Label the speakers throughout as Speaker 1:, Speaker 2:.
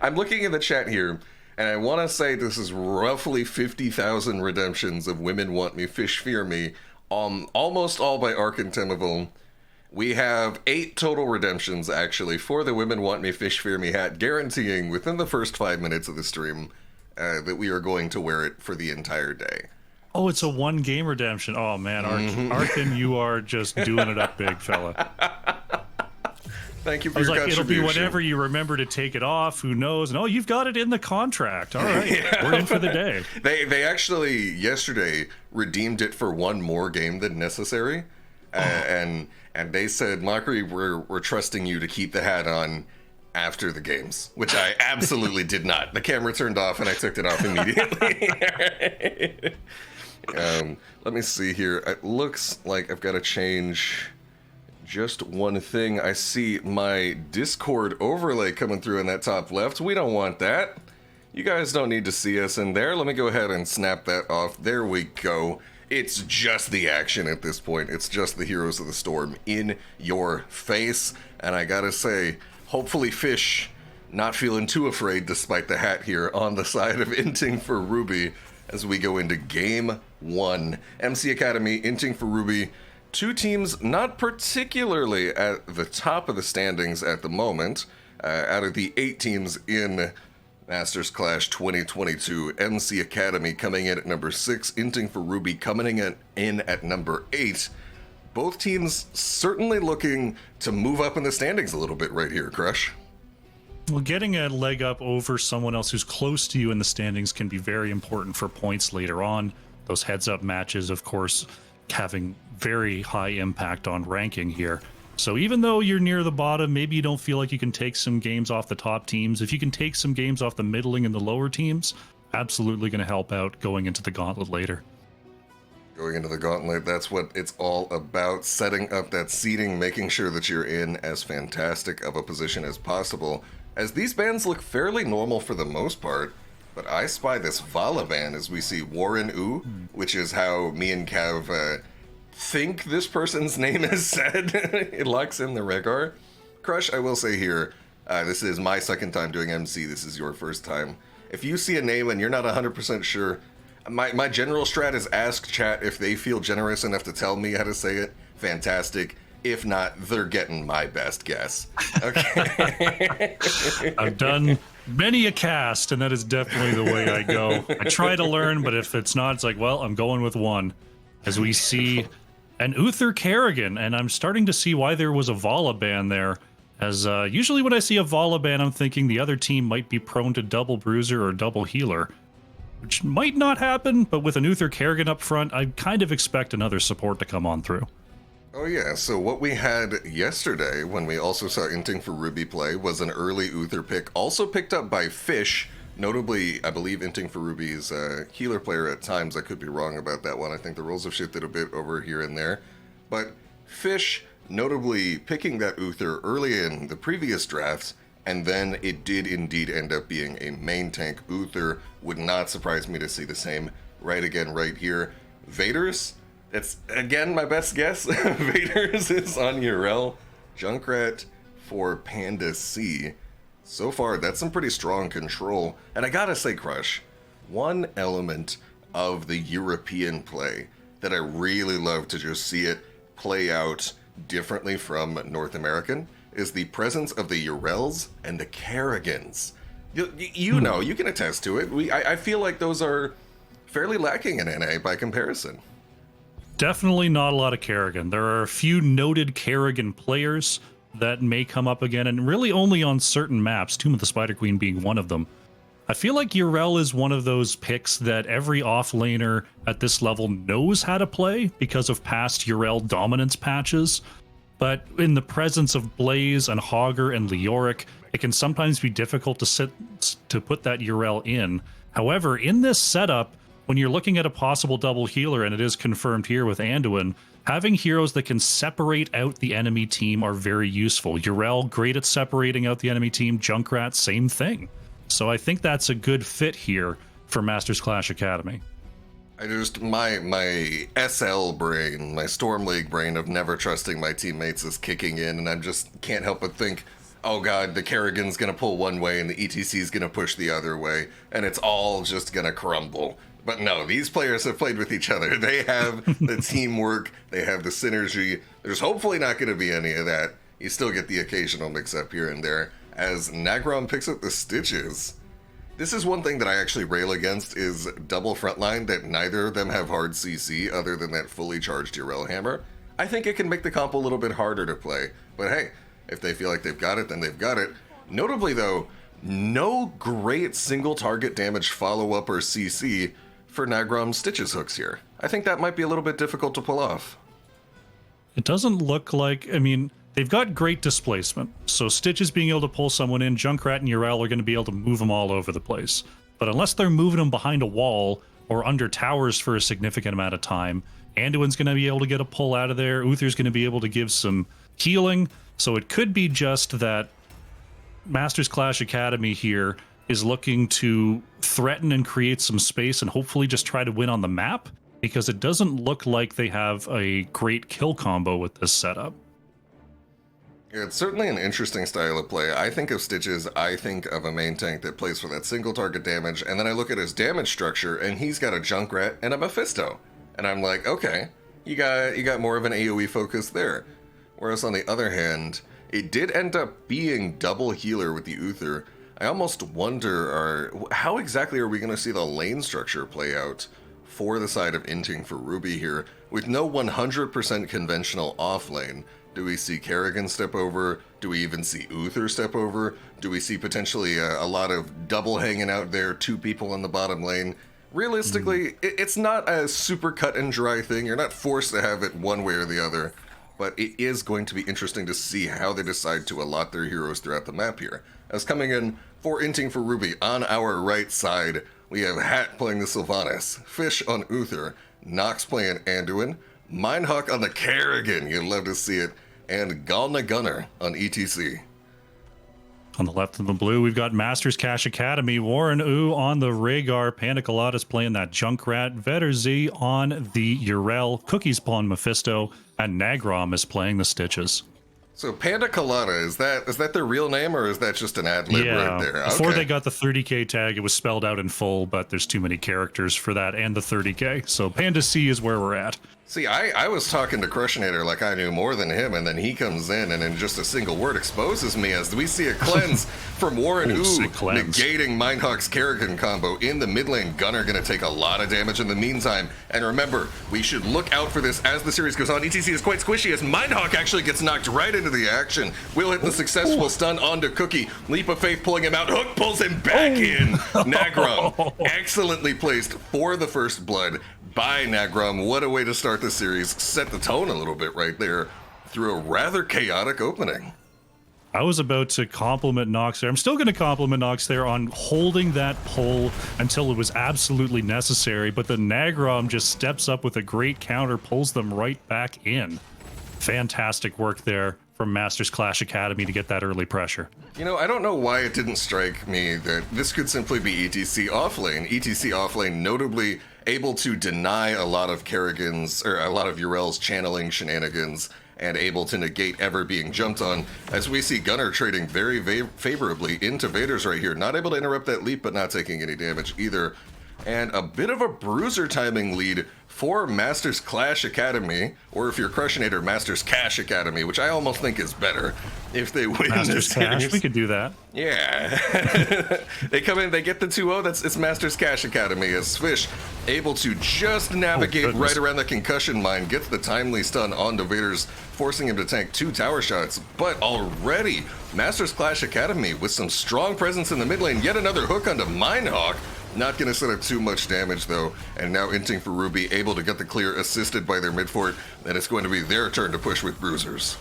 Speaker 1: I'm looking in the chat here, and I want to say this is roughly 50,000 redemptions of Women Want Me, Fish Fear Me, almost all by Ark and Timaville. We have 8 total redemptions, actually, for the Women Want Me, Fish Fear Me hat, guaranteeing within the first 5 minutes of the stream that we are going to wear it for the entire day.
Speaker 2: Oh, it's a 1-game redemption. Oh, man, Arkin, you are just doing it up big, fella.
Speaker 1: Thank you for your contribution.
Speaker 2: It'll be whenever you remember to take it off. Who knows? And, you've got it in the contract. All right, we're in for the day.
Speaker 1: They actually, yesterday, redeemed it for 1 more game than necessary. And they said, Mockery, we're trusting you to keep the hat on after the games, which I absolutely did not. The camera turned off and I took it off immediately. Let me see here. It looks like I've got to change just one thing. I see my Discord overlay coming through in that top left. We don't want that. You guys don't need to see us in there. Let me go ahead and snap that off. There we go. It's just the action at this point. It's just the Heroes of the Storm in your face. And I gotta say, hopefully Fish not feeling too afraid despite the hat here on the side of Inting for Ruby as we go into Game 1. MC Academy, Inting for Ruby. 2 teams not particularly at the top of the standings at the moment. Out of the 8 teams in Masters Clash 2022, MC Academy coming in at number 6, Inting for Ruby coming in at number 8. Both teams certainly looking to move up in the standings a little bit right here, Crush.
Speaker 2: Well, getting a leg up over someone else who's close to you in the standings can be very important for points later on. Those heads-up matches, of course, having very high impact on ranking here. So even though you're near the bottom, maybe you don't feel like you can take some games off the top teams. If you can take some games off the middling and the lower teams, absolutely going to help out going into the Gauntlet later.
Speaker 1: Going into the Gauntlet, that's what it's all about. Setting up that seeding, making sure that you're in as fantastic of a position as possible. As these bans look fairly normal for the most part, but I spy this Vala ban as we see Warren U, which is how me and Cav think this person's name is said. It locks in the Regar. Crush, I will say here, this is my second time doing MC. This is your first time. If you see a name and you're not 100% sure, my general strat is ask chat if they feel generous enough to tell me how to say it. Fantastic. If not, they're getting my best guess. Okay.
Speaker 2: I've done many a cast, and that is definitely the way I go. I try to learn, but if it's not, it's like, well, I'm going with one. As we see an Uther Kerrigan, and I'm starting to see why there was a Vala ban there. As usually when I see a Vala ban, I'm thinking the other team might be prone to double bruiser or double healer, which might not happen, but with an Uther Kerrigan up front, I kind of expect another support to come on through.
Speaker 1: Oh yeah, so what we had yesterday when we also saw Inting for Ruby play was an early Uther pick, also picked up by Fish. Notably, I believe Inting for Ruby's healer player at times. I could be wrong about that one. I think the roles have shifted a bit over here and there. But Fish notably picking that Uther early in the previous drafts, and then it did indeed end up being a main tank Uther. Would not surprise me to see the same right again right here. VeterZ, that's again my best guess. VeterZ is on Urel. Junkrat for Panda C. So far, that's some pretty strong control. And I gotta say, Crush, one element of the European play that I really love to just see it play out differently from North American is the presence of the Urels and the Kerrigans. You know, you can attest to it. I feel like those are fairly lacking in NA by comparison.
Speaker 2: Definitely not a lot of Kerrigan. There are a few noted Kerrigan players that may come up again, and really only on certain maps, Tomb of the Spider Queen being one of them. I feel like Urel is one of those picks that every offlaner at this level knows how to play because of past Urel dominance patches, but in the presence of Blaze and Hogger and Leoric, it can sometimes be difficult to put that Urel in. However, in this setup, when you're looking at a possible double healer, and it is confirmed here with Anduin, having heroes that can separate out the enemy team are very useful. Urel, great at separating out the enemy team. Junkrat, same thing. So I think that's a good fit here for Masters Clash Academy.
Speaker 1: I just, my SL brain, my Storm League brain of never trusting my teammates is kicking in, and I just can't help but think, oh god, the Kerrigan's gonna pull one way and the ETC's gonna push the other way, and it's all just gonna crumble. But no, these players have played with each other. They have the teamwork, they have the synergy. There's hopefully not gonna be any of that. You still get the occasional mix-up here and there, as Nagrom picks up the Stitches. This is one thing that I actually rail against, is double frontline, that neither of them have hard CC other than that fully charged Urel Hammer. I think it can make the comp a little bit harder to play, but hey, if they feel like they've got it, then they've got it. Notably though, no great single target damage follow-up or CC for Nagrom's Stitches hooks here. I think that might be a little bit difficult to pull off.
Speaker 2: It doesn't look like, I mean, they've got great displacement, so Stitches being able to pull someone in, Junkrat and Urel are going to be able to move them all over the place. But unless they're moving them behind a wall or under towers for a significant amount of time, Anduin's going to be able to get a pull out of there, Uther's going to be able to give some healing, so it could be just that Masters Clash Academy here is looking to threaten and create some space and hopefully just try to win on the map, because it doesn't look like they have a great kill combo with this setup.
Speaker 1: It's certainly an interesting style of play. I think of Stitches, I think of a main tank that plays for that single target damage, and then I look at his damage structure, and he's got a Junkrat and a Mephisto. And I'm like, okay, you got more of an AoE focus there. Whereas on the other hand, it did end up being double healer with the Uther. I almost wonder, how exactly are we going to see the lane structure play out for the side of Inting for Ruby here, with no 100% conventional off lane? Do we see Kerrigan step over? Do we even see Uther step over? Do we see potentially a lot of double hanging out there, two people in the bottom lane? Realistically, it's not a super cut and dry thing. You're not forced to have it one way or the other, but it is going to be interesting to see how they decide to allot their heroes throughout the map here. As coming in for Inting for Ruby, on our right side, we have Hat playing the Sylvanas, Fish on Uther, Nox playing Anduin, Mindhawk on the Kerrigan, you'd love to see it, and Galna Gunner on ETC.
Speaker 2: On the left of the blue, we've got Masters Cash Academy, Warren Ooh on the Rhaegar, Panda Colada's playing that Junkrat, VeterZ on the Urel, Cookies on Mephisto, and Nagrom is playing the Stitches.
Speaker 1: So Panda Colada, is that their real name, or is that just an ad lib right there? Okay.
Speaker 2: Before they got the 30k tag, it was spelled out in full, but there's too many characters for that and the 30k, so Panda C is where we're at.
Speaker 1: See, I was talking to TheKrushinator like I knew more than him, and then he comes in and in just a single word exposes me as we see a cleanse from Warren Ooh, negating Mindhawk's Kerrigan combo in the mid lane. Gunner gonna take a lot of damage in the meantime. And remember, we should look out for this as the series goes on. ETC is quite squishy as Mindhawk actually gets knocked right into the action. Will hit the successful stun onto Cookie. Leap of Faith pulling him out. Hook pulls him back in. Nagrom, excellently placed for the first blood by Nagrom. What a way to start the series. Set the tone a little bit right there through a rather chaotic opening.
Speaker 2: I was about to compliment Nox there. I'm still going to compliment Nox there on holding that pull until it was absolutely necessary, but the Nagrom just steps up with a great counter, pulls them right back in. Fantastic work there from Masters Clash Academy to get that early pressure.
Speaker 1: You know, I don't know why it didn't strike me that this could simply be ETC offlane. ETC offlane notably able to deny a lot of Kerrigan's, or a lot of Urel's channeling shenanigans, and able to negate ever being jumped on, as we see Gunner trading very favorably into VeterZ right here. Not able to interrupt that leap, but not taking any damage either. And a bit of a bruiser timing lead for Masters Clash Academy, or if you're TheKrushinator, Masters Cash Academy, which I almost think is better if they win
Speaker 2: Masters
Speaker 1: this
Speaker 2: Cash,
Speaker 1: series.
Speaker 2: we could do that.
Speaker 1: Yeah. They come in, they get the 2-0, it's Masters Cash Academy, as Fish able to just navigate right around the concussion mine, gets the timely stun onto VeterZ, forcing him to tank 2 tower shots. But already, Masters Clash Academy with some strong presence in the mid lane, yet another hook onto Mindhawk. Not going to set up too much damage though, and now Inting for Ruby able to get the clear assisted by their mid fort, and it's going to be their turn to push with bruisers.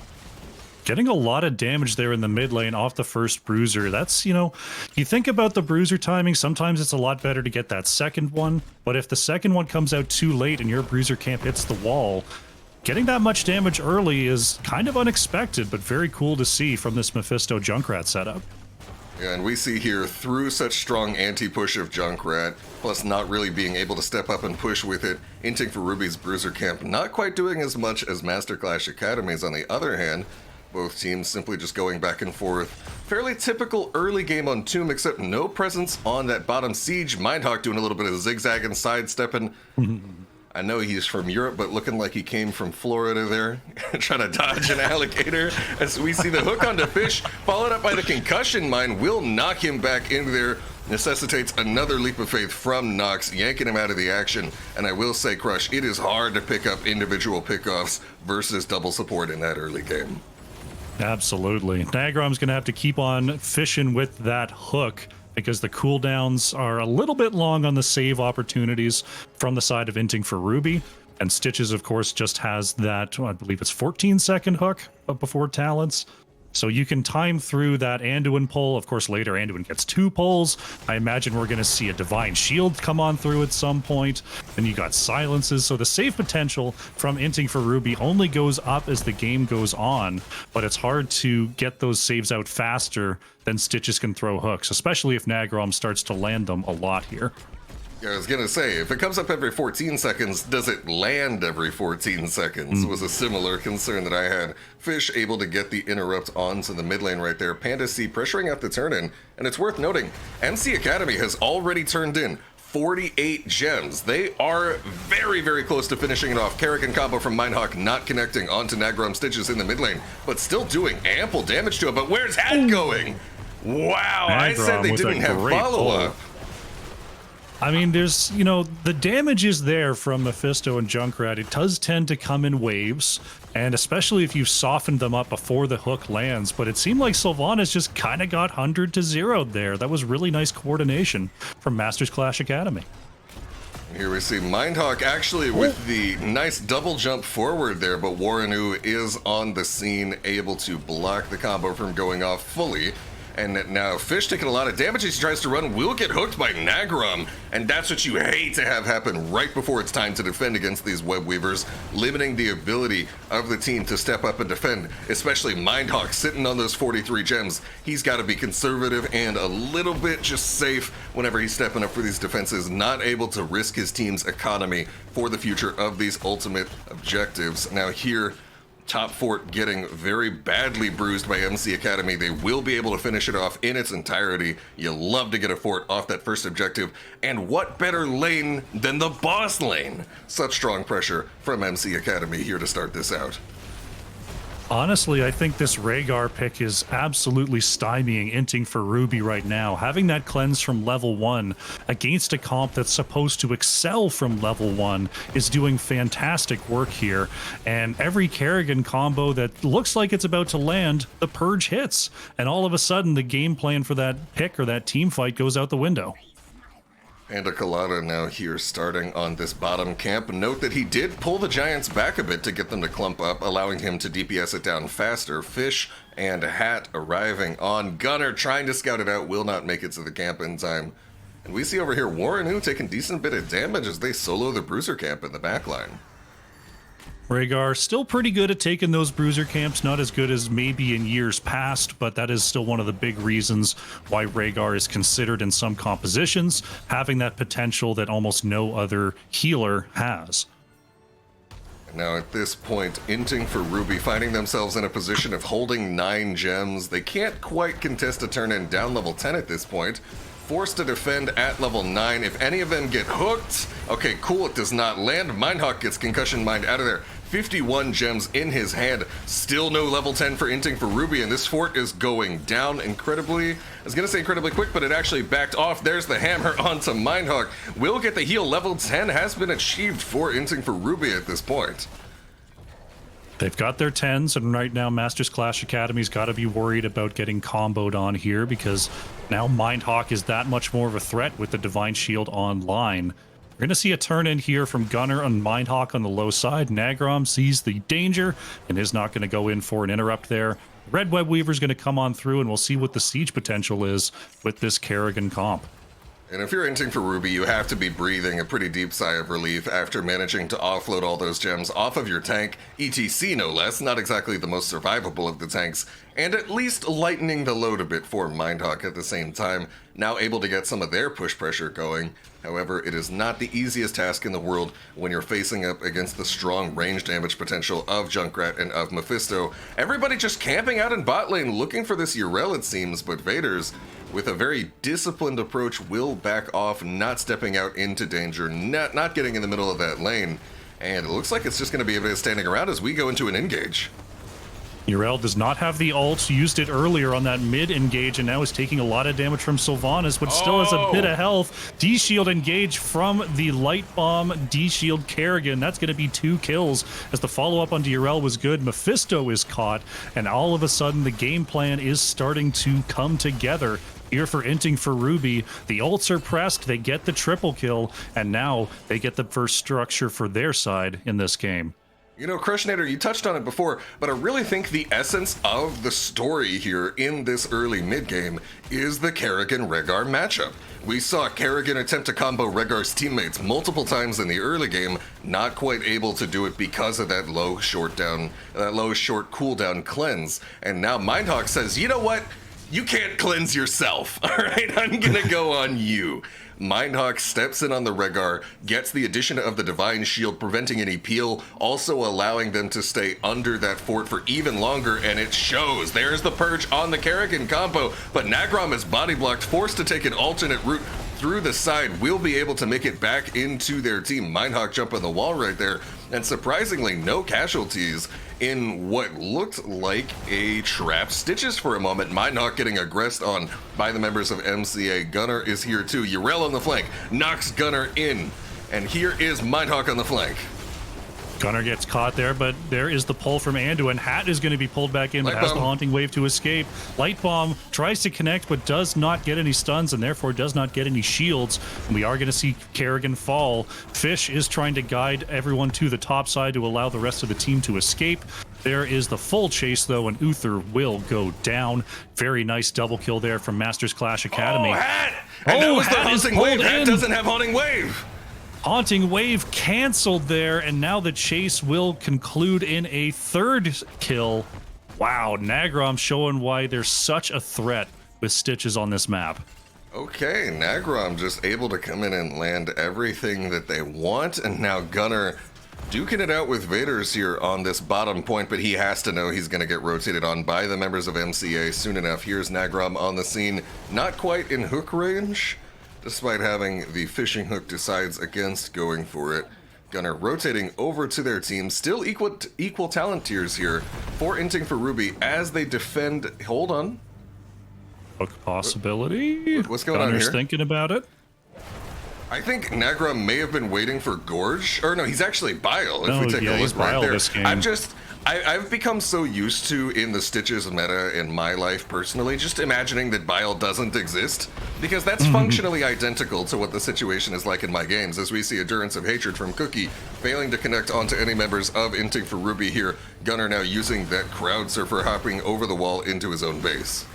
Speaker 2: Getting a lot of damage there in the mid lane off the first bruiser. That's, you know, you think about the bruiser timing, sometimes it's a lot better to get that second one, but if the second one comes out too late and your bruiser camp hits the wall, getting that much damage early is kind of unexpected, but very cool to see from this Mephisto Junkrat setup.
Speaker 1: Yeah, and we see here, through such strong anti-push of Junkrat, plus not really being able to step up and push with it, Inting for Ruby's bruiser camp not quite doing as much as Master Clash Academy's on the other hand, Both teams simply just going back and forth. Fairly typical early game on Tomb, except no presence on that bottom siege. Mindhawk doing a little bit of zigzag and sidestepping. I know he's from Europe, but looking like he came from Florida there, trying to dodge an alligator. As we see the hook onto Fish, followed up by the concussion mine, will knock him back into there. Necessitates another leap of faith from Nox, yanking him out of the action. And I will say, Crush, it is hard to pick up individual pickoffs versus double support in that early game.
Speaker 2: Absolutely. Nagrom's going to have to keep on fishing with that hook, because the cooldowns are a little bit long on the save opportunities from the side of Inting for Ruby. And Stitches, of course, just has that, I believe it's 14-second hook before talents. So you can time through that Anduin pull. Of course, later Anduin gets 2 pulls. I imagine we're going to see a Divine Shield come on through at some point. Then you got silences. So the save potential from Inting for Ruby only goes up as the game goes on. But it's hard to get those saves out faster than Stitches can throw hooks, especially if Nagrom starts to land them a lot here.
Speaker 1: Yeah, I was going to say, if it comes up every 14 seconds, does it land every 14 seconds? Was a similar concern that I had. Fish able to get the interrupt onto the mid lane right there. Panda C pressuring out the turn-in. And it's worth noting, MC Academy has already turned in 48 gems. They are very, very close to finishing it off. Kerrigan combo from Mindhawk not connecting onto Nagrom Stitches in the mid lane, but still doing ample damage to it. But where's Hat going? Wow, I said they didn't have follow-up.
Speaker 2: I mean, there's, you know, the damage is there from Mephisto and Junkrat. It does tend to come in waves, and especially if you've softened them up before the hook lands. But it seemed like Sylvanas just kind of got 100 to 0 there. That was really nice coordination from Masters Clash Academy.
Speaker 1: Here we see Mindhawk actually with the nice double jump forward there, but Warrenu is on the scene, able to block the combo from going off fully. And now Fish taking a lot of damage as he tries to run, will get hooked by Nagrom. And that's what you hate to have happen right before it's time to defend against these web weavers, limiting the ability of the team to step up and defend, especially Mindhawk sitting on those 43 gems. He's got to be conservative and a little bit just safe whenever he's stepping up for these defenses, not able to risk his team's economy for the future of these ultimate objectives. Now here, Top Fort getting very badly bruised by MC Academy. They will be able to finish it off in its entirety. You love to get a fort off that first objective. And what better lane than the boss lane? Such strong pressure from MC Academy here to start this out.
Speaker 2: Honestly, I think this Rhaegar pick is absolutely stymieing Inting for Ruby right now. Having that cleanse from level 1 against a comp that's supposed to excel from level 1 is doing fantastic work here. And every Kerrigan combo that looks like it's about to land, the Purge hits. And all of a sudden, the game plan for that pick or that team fight goes out the window.
Speaker 1: Panda Colada now here starting on this bottom camp. Note that he did pull the Giants back a bit to get them to clump up, allowing him to DPS it down faster. Fish and Hat arriving on. Gunner trying to scout it out, will not make it to the camp in time. And we see over here Warrenu taking decent bit of damage as they solo the Bruiser camp in the backline.
Speaker 2: Rhaegar still pretty good at taking those bruiser camps, not as good as maybe in years past, but that is still one of the big reasons why Rhaegar is considered in some compositions, having that potential that almost no other healer has.
Speaker 1: Now at this point, Inting for Ruby finding themselves in a position of holding 9 gems. They can't quite contest a turn-in down level 10 at this point. Forced to defend at level 9. If any of them get hooked, okay, cool, it does not land. Mindhawk gets concussion mined out of there. 51 gems in his hand. Still no level 10 for Inting for Ruby, and this fort is going down incredibly. I was going to say incredibly quick, but it actually backed off. There's the hammer onto Mindhawk. Will get the heal. Level 10 has been achieved for Inting for Ruby at this point.
Speaker 2: They've got their 10s, and right now Masters Clash Academy's got to be worried about getting comboed on here, because now Mindhawk is that much more of a threat with the Divine Shield online. We're going to see a turn in here from Gunner and Mindhawk on the low side. Nagrom sees the danger and is not going to go in for an interrupt there. Red Web Weaver's going to come on through, and we'll see what the siege potential is with this Kerrigan comp.
Speaker 1: And if you're inting for Ruby, you have to be breathing a pretty deep sigh of relief after managing to offload all those gems off of your tank, ETC no less, not exactly the most survivable of the tanks, and at least lightening the load a bit for Mindhawk at the same time, now able to get some of their push pressure going. However, it is not the easiest task in the world when you're facing up against the strong range damage potential of Junkrat and of Mephisto. Everybody just camping out in bot lane looking for this Yrel, it seems, but VeterZ, with a very disciplined approach, will back off, not stepping out into danger, not getting in the middle of that lane. And it looks like it's just going to be a bit of standing around as we go into an engage.
Speaker 2: Yrel does not have the ult, used it earlier on that mid engage, and now is taking a lot of damage from Sylvanas, but still has a bit of health. D-shield engage from the light bomb, D-shield Kerrigan. That's going to be 2 kills, as the follow-up onto Yrel was good. Mephisto is caught, and all of a sudden the game plan is starting to come together. Here for Inting for Ruby, the ults are pressed, they get the triple kill, and now they get the first structure for their side in this game.
Speaker 1: You know, Krushinator, you touched on it before, but I really think the essence of the story here in this early mid-game is the Kerrigan-Rehgar matchup. We saw Kerrigan attempt to combo Rehgar's teammates multiple times in the early game, not quite able to do it because of that low short cooldown cleanse. And now Mindhawk says, you know what? You can't cleanse yourself, all right? I'm gonna go on you. Mindhawk steps in on the Rehgar, gets the addition of the Divine Shield, preventing any peel, also allowing them to stay under that fort for even longer, and it shows. There's the Purge on the Kerrigan combo, but Nagrom is body blocked, forced to take an alternate route through the side, will be able to make it back into their team. Mindhawk jump on the wall right there, and surprisingly no casualties in what looked like a trap. Stitches for a moment. Mindhawk getting aggressed on by the members of MCA. Gunnar is here too. Yrel on the flank, knocks Gunnar in, and here is Mindhawk on the flank.
Speaker 2: Gunnar gets caught there, but there is the pull from Anduin. Hat is going to be pulled back in, but has the Haunting Wave to escape. Light Bomb tries to connect, but does not get any stuns, and therefore does not get any shields. And we are going to see Kerrigan fall. Fish is trying to guide everyone to the top side to allow the rest of the team to escape. There is the full chase, though, and Uther will go down. Very nice double kill there from Masters Clash Academy.
Speaker 1: Oh, Hat! And that was the Haunting Wave. Hat doesn't have Haunting Wave.
Speaker 2: Haunting Wave canceled there, and now the chase will conclude in a 3rd kill. Wow, Nagrom showing why there's such a threat with Stitches on this map.
Speaker 1: Okay, Nagrom just able to come in and land everything that they want, and now Gunnar duking it out with VeterZ here on this bottom point, but he has to know he's going to get rotated on by the members of MCA soon enough. Here's Nagrom on the scene, not quite in hook range, despite having the fishing hook, decides against going for it. Gunnar rotating over to their team, still equal talent tiers here for Inting for Ruby as they defend. Hold on.
Speaker 2: Hook possibility.
Speaker 1: What's going
Speaker 2: Gunner's
Speaker 1: on here?
Speaker 2: Thinking about it.
Speaker 1: I think Nagrom may have been waiting for Gorge, or no, he's actually Bile. If we take a
Speaker 2: he's
Speaker 1: look right
Speaker 2: Bile
Speaker 1: there,
Speaker 2: this game.
Speaker 1: I've become so used to in the Stitches meta in my life personally, just imagining that Bile doesn't exist, because that's functionally identical to what the situation is like in my games, as we see Endurance of Hatred from Cookie failing to connect onto any members of Inting for Ruby here. Gunnar now using that crowd surfer, hopping over the wall into his own base.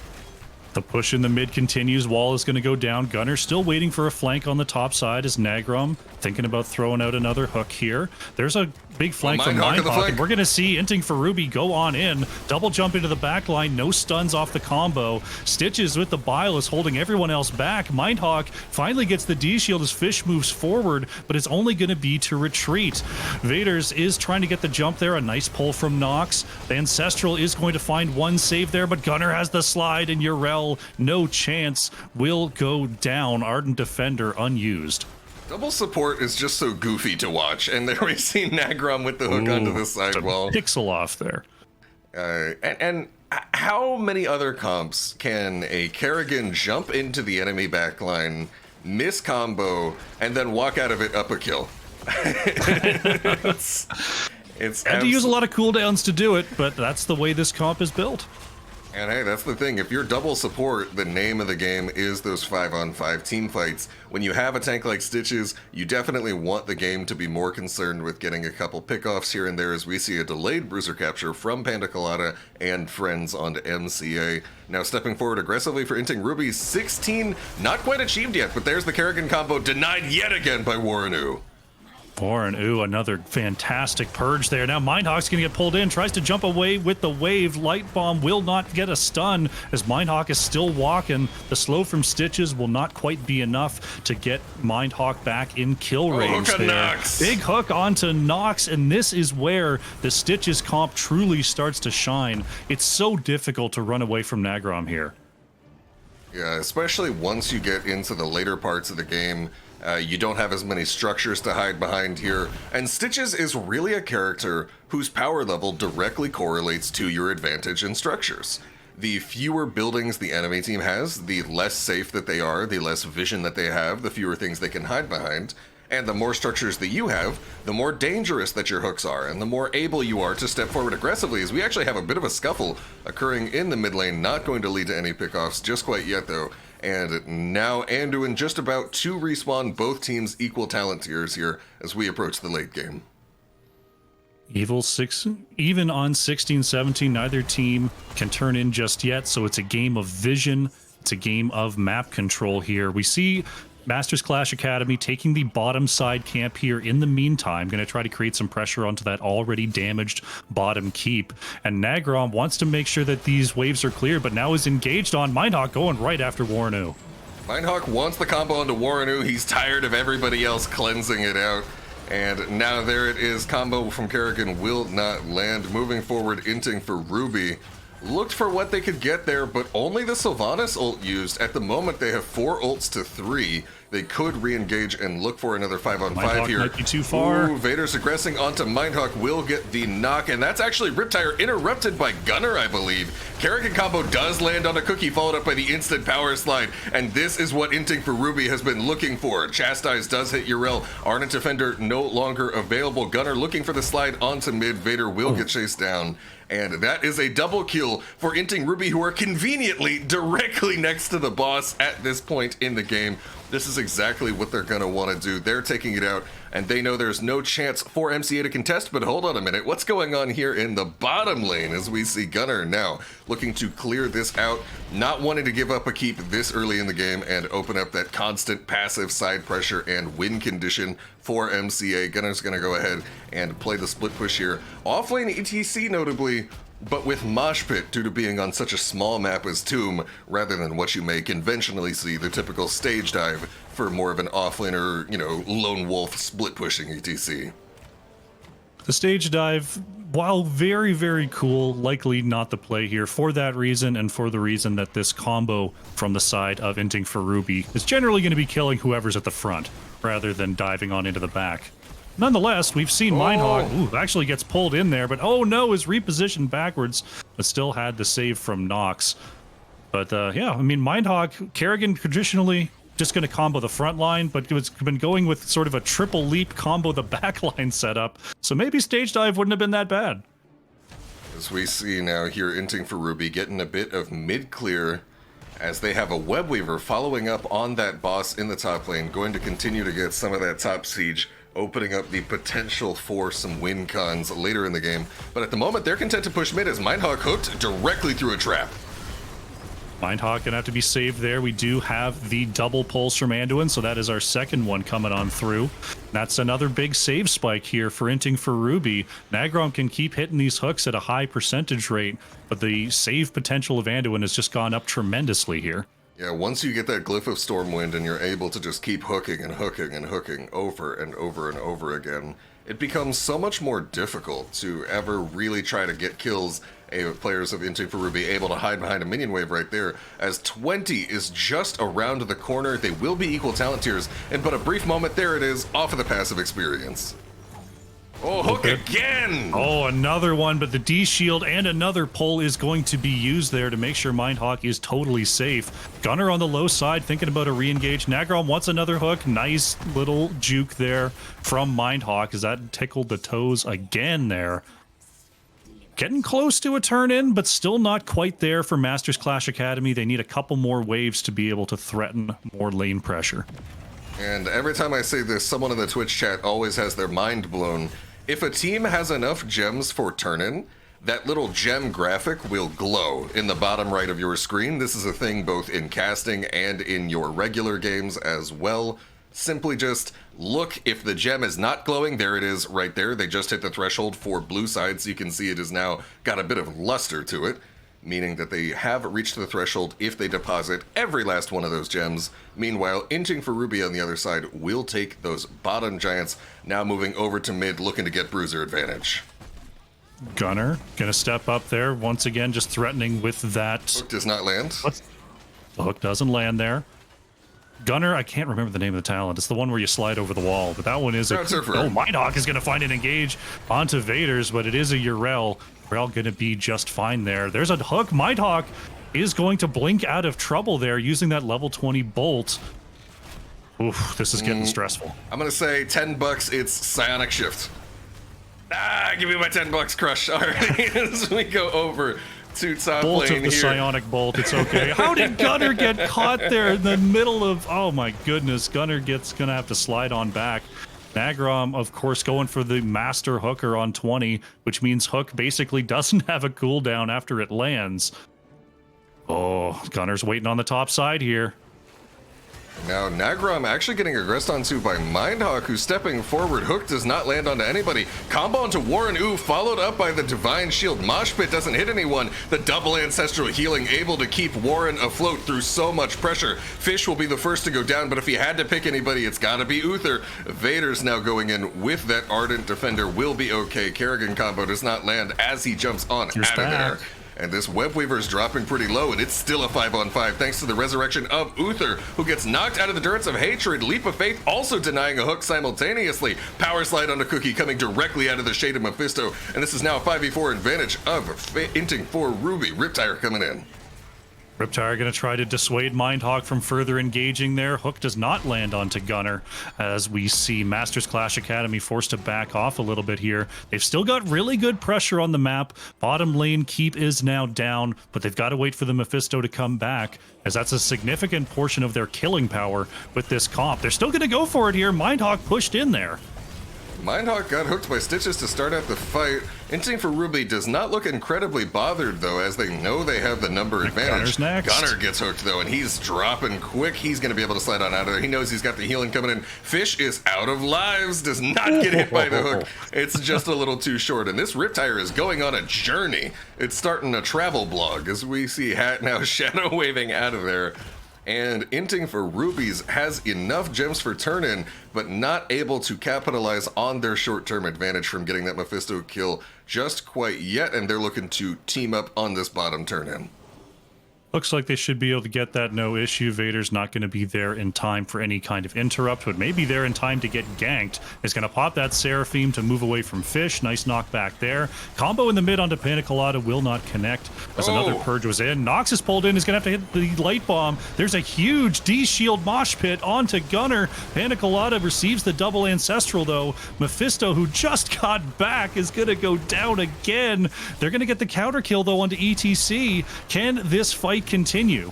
Speaker 2: The push in the mid continues. Wall is going to go down. Gunnar still waiting for a flank on the top side as Nagrom thinking about throwing out another hook here. There's a big flank from Mindhawk, and we're going to see Inting for Ruby go on in. Double jump into the back line. No stuns off the combo. Stitches with the Bile is holding everyone else back. Mindhawk finally gets the D-shield as Fish moves forward, but it's only going to be to retreat. VeterZ is trying to get the jump there. A nice pull from Nox. The Ancestral is going to find one save there, but Gunnar has the slide, and Yrel, no chance, will go down. Ardent Defender unused.
Speaker 1: Double support is just so goofy to watch, and there we see Nagrom with the hook onto the side wall.
Speaker 2: Pixel off there.
Speaker 1: And how many other comps can a Kerrigan jump into the enemy backline, miss combo, and then walk out of it up a kill?
Speaker 2: It's had to use a lot of cooldowns to do it, but that's the way this comp is built.
Speaker 1: And hey, that's the thing. If you're double support, the name of the game is those 5-on-5 team fights. When you have a tank like Stitches, you definitely want the game to be more concerned with getting a couple pickoffs here and there, as we see a delayed bruiser capture from Panda Colada and friends onto MCA. Now stepping forward aggressively for Inting Ruby, 16, not quite achieved yet, but there's the Kerrigan combo denied yet again by Warren.
Speaker 2: Warren, another fantastic purge there. Now Mindhawk's gonna get pulled in, tries to jump away with the wave. Light Bomb will not get a stun as Mindhawk is still walking. The slow from Stitches will not quite be enough to get Mindhawk back in kill range there.
Speaker 1: Nox.
Speaker 2: Big hook onto Nox, and this is where the Stitches comp truly starts to shine. It's so difficult to run away from Nagrom here.
Speaker 1: Yeah, especially once you get into the later parts of the game. You don't have as many structures to hide behind here, and Stitches is really a character whose power level directly correlates to your advantage in structures. The fewer buildings the enemy team has, the less safe that they are, the less vision that they have, the fewer things they can hide behind, and the more structures that you have, the more dangerous that your hooks are, and the more able you are to step forward aggressively, as we actually have a bit of a scuffle occurring in the mid lane, not going to lead to any pickoffs just quite yet though. And now Anduin just about to respawn, both teams equal talent tiers here as we approach the late game.
Speaker 2: Evil 6, even on 16-17, neither team can turn in just yet, so it's a game of vision, it's a game of map control here. We see Masters Clash Academy taking the bottom side camp here in the meantime, going to try to create some pressure onto that already damaged bottom keep. And Nagrom wants to make sure that these waves are clear, but now is engaged on Mindhawk going right after Warren.
Speaker 1: Mindhawk wants the combo onto Warren. He's tired of everybody else cleansing it out. And now there it is. Combo from Kerrigan will not land. Moving forward, Inting for Ruby. Looked for what they could get there, but only the Sylvanas ult used. At the moment, they have 4 ults to 3. They could re-engage and look for another 5-on-5 here.
Speaker 2: Might be too far.
Speaker 1: Ooh, VeterZ aggressing onto Mindhawk will get the knock, and that's actually Riptire interrupted by Gunner, I believe. Kerrigan combo does land on a cookie, followed up by the instant power slide, and this is what Inting for Ruby has been looking for. Chastise does hit Yrel. Ardent Defender no longer available. Gunner looking for the slide onto mid. Vader will get chased down. And that is a double kill for Inting Ruby, who are conveniently directly next to the boss at this point in the game. This is exactly what they're going to want to do. They're taking it out, and they know there's no chance for MCA to contest, but hold on a minute. What's going on here in the bottom lane as we see Gunner now looking to clear this out, not wanting to give up a keep this early in the game and open up that constant passive side pressure and win condition for MCA. Gunner's going to go ahead and play the split push here. Offlane ETC notably, but with Mosh Pit due to being on such a small map as Tomb, rather than what you may conventionally see, the typical stage dive for more of an offlaner, lone wolf split pushing ETC.
Speaker 2: The stage dive, while very, very cool, likely not the play here for that reason, and for the reason that this combo from the side of Inting for Ruby is generally going to be killing whoever's at the front, rather than diving on into the back. Nonetheless, we've seen Mindhawk, actually gets pulled in there, but oh no, is repositioned backwards, but still had the save from Nox. But yeah, I mean, Mindhawk, Kerrigan traditionally just going to combo the front line, but it's been going with sort of a triple leap combo the back line setup, so maybe stage dive wouldn't have been that bad.
Speaker 1: As we see now here, Inting for Ruby getting a bit of mid-clear, as they have a web weaver following up on that boss in the top lane, going to continue to get some of that top siege, opening up the potential for some win cons later in the game. But at the moment, they're content to push mid as Mindhawk hooked directly through a trap.
Speaker 2: Mindhawk gonna have to be saved there. We do have the double pulse from Anduin, so that is our second one coming on through. That's another big save spike here for Inting for Ruby. Nagrom can keep hitting these hooks at a high percentage rate, but the save potential of Anduin has just gone up tremendously here.
Speaker 1: Yeah, once you get that Glyph of Stormwind and you're able to just keep hooking and hooking and hooking over and over and over again, it becomes so much more difficult to ever really try to get kills. Players of Inting for Ruby able to hide behind a minion wave right there, as 20 is just around the corner. They will be equal talent tiers, and but a brief moment, there it is, off of the passive experience. Oh, hook again! Oh,
Speaker 2: another one, but the D shield and another pull is going to be used there to make sure Mindhawk is totally safe. Gunner on the low side, thinking about a re-engage. Nagrom wants another hook. Nice little juke there from Mindhawk, as that tickled the toes again there. Getting close to a turn-in, but still not quite there for Masters Clash Academy. They need a couple more waves to be able to threaten more lane pressure.
Speaker 1: And every time I say this, someone in the Twitch chat always has their mind blown. If a team has enough gems for turn-in, that little gem graphic will glow in the bottom right of your screen. This is a thing both in casting and in your regular games as well. Simply just look, if the gem is not glowing, there it is right there. They just hit the threshold for blue side, so you can see it has now got a bit of luster to it, meaning that they have reached the threshold if they deposit every last one of those gems. Meanwhile, Inting for Ruby on the other side will take those bottom giants, now moving over to mid, looking to get bruiser advantage.
Speaker 2: Gunner gonna step up there once again, just threatening with that.
Speaker 1: Hook does not land.
Speaker 2: The hook doesn't land there. Gunner, I can't remember the name of the talent. It's the one where you slide over the wall, but that one is Mindhawk is gonna find an engage onto VeterZ, but it is a Urel. We're all gonna be just fine there. There's a hook. Mindhawk is going to blink out of trouble there using that level 20 bolt. Oof, this is getting stressful.
Speaker 1: I'm gonna say $10, it's Psionic Shift. Give me my $10, Crush. All right, as we go over to top
Speaker 2: Bolt
Speaker 1: lane
Speaker 2: of the
Speaker 1: here.
Speaker 2: Psionic Bolt, it's okay. How did Gunner get caught there in the middle of... Oh my goodness, Gunner gonna have to slide on back. Nagrom, of course, going for the Master Hooker on 20, which means Hook basically doesn't have a cooldown after it lands. Oh, Gunner's waiting on the top side here.
Speaker 1: Now, Nagrom actually getting aggressed onto by Mindhawk, who's stepping forward. Hook does not land onto anybody. Combo onto Warren Ooh, followed up by the Divine Shield. Mosh Pit doesn't hit anyone. The double Ancestral Healing able to keep Warren afloat through so much pressure. Fish will be the first to go down, but if he had to pick anybody, it's gotta be Uther. VeterZ now going in with that Ardent Defender will be okay. Kerrigan combo does not land as he jumps on out of there. And this Web Weaver is dropping pretty low, and it's still a 5-on-5 thanks to the resurrection of Uther, who gets knocked out of the Durance of Hatred. Leap of Faith also denying a hook simultaneously. Power Slide on a Cookie coming directly out of the shade of Mephisto, and this is now a 5v4 advantage of Inting for Ruby. Riptire coming in.
Speaker 2: Riptire going to try to dissuade Mindhawk from further engaging there. Hook does not land onto Gunner, as we see Masters Clash Academy forced to back off a little bit here. They've still got really good pressure on the map. Bottom lane keep is now down, but they've got to wait for the Mephisto to come back, as that's a significant portion of their killing power with this comp. They're still going to go for it here. Mindhawk pushed in there.
Speaker 1: Mindhawk got hooked by Stitches to start out the fight. Inting for Ruby does not look incredibly bothered, though, as they know they have the number advantage. Gunner gets hooked, though, and he's dropping quick. He's going to be able to slide on out of there. He knows he's got the healing coming in. Fish is out of lives, does not get hit by the hook. It's just a little too short, and this Riptire is going on a journey. It's starting a travel blog, as we see Hat now shadow waving out of there. And Inting for Rubies has enough gems for turn-in, but not able to capitalize on their short-term advantage from getting that Mephisto kill just quite yet, and they're looking to team up on this bottom turn-in.
Speaker 2: Looks like they should be able to get that no issue. Vader's not going to be there in time for any kind of interrupt, but maybe there in time to get ganked. Is going to pop that Seraphim to move away from Fish. Nice knockback there. Combo in the mid onto Panic Colada will not connect as another Purge was in. Nox is pulled in. Is going to have to hit the Light Bomb. There's a huge D-Shield Mosh Pit onto Gunner. Panic Colada receives the double Ancestral, though. Mephisto, who just got back, is going to go down again. They're going to get the counter kill, though, onto ETC. Can this fight continue?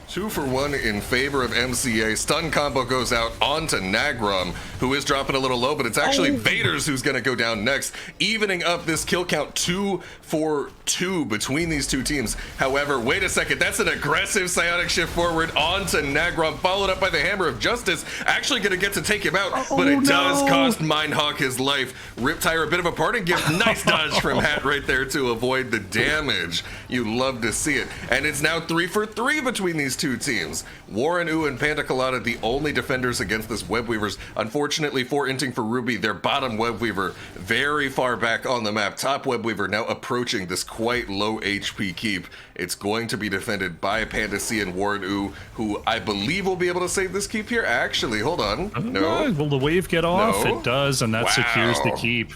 Speaker 1: 2 for 1 in favor of MCA. Stun combo goes out onto Nagrom, who is dropping a little low, but it's actually VeterZ who's going to go down next, evening up this kill count 2 for 2 between these two teams. However, wait a second, that's an aggressive Psionic Shift forward onto Nagrom, followed up by the Hammer of Justice, actually going to get to take him out, but it does cost Mindhawk his life. Riptire, a bit of a parting gift. Nice dodge from Hat right there to avoid the damage. You love to see it. And it's now 3 for 3 between these two teams. Warren Ooh and Panda Colada, the only defenders against this Web Weavers. Unfortunately for Inting for Ruby, their bottom Web Weaver very far back on the map. Top Web Weaver now approaching this quite low HP keep. It's going to be defended by Panda C and Warren Ooh, who I believe will be able to save this keep here. Actually, hold on. No.
Speaker 2: Will the wave get off?
Speaker 1: No.
Speaker 2: It does, and that secures the keep.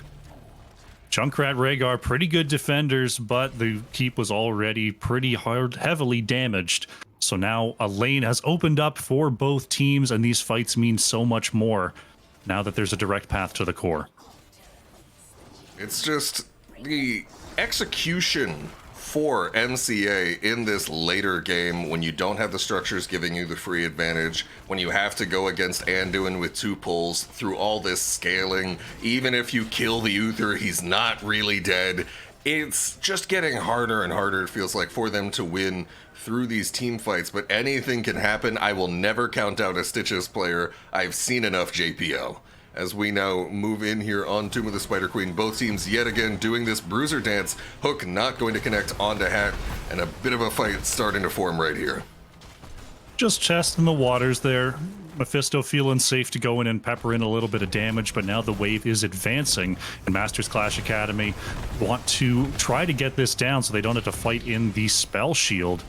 Speaker 2: Junkrat, Rhaegar, pretty good defenders, but the keep was already pretty heavily damaged. So now a lane has opened up for both teams, and these fights mean so much more now that there's a direct path to the core.
Speaker 1: It's just the execution for MCA in this later game, when you don't have the structures giving you the free advantage, when you have to go against Anduin with 2 pulls through all this scaling, even if you kill the Uther, he's not really dead. It's just getting harder and harder, it feels like, for them to win through these team fights, but anything can happen. I will never count out a Stitches player. I've seen enough JPO. As we now move in here on Tomb of the Spider Queen, both teams yet again doing this bruiser dance. Hook not going to connect onto Hat, and a bit of a fight starting to form right here.
Speaker 2: Just testing the waters there. Mephisto feeling safe to go in and pepper in a little bit of damage, but now the wave is advancing, and Masters Clash Academy want to try to get this down so they don't have to fight in the spell shield.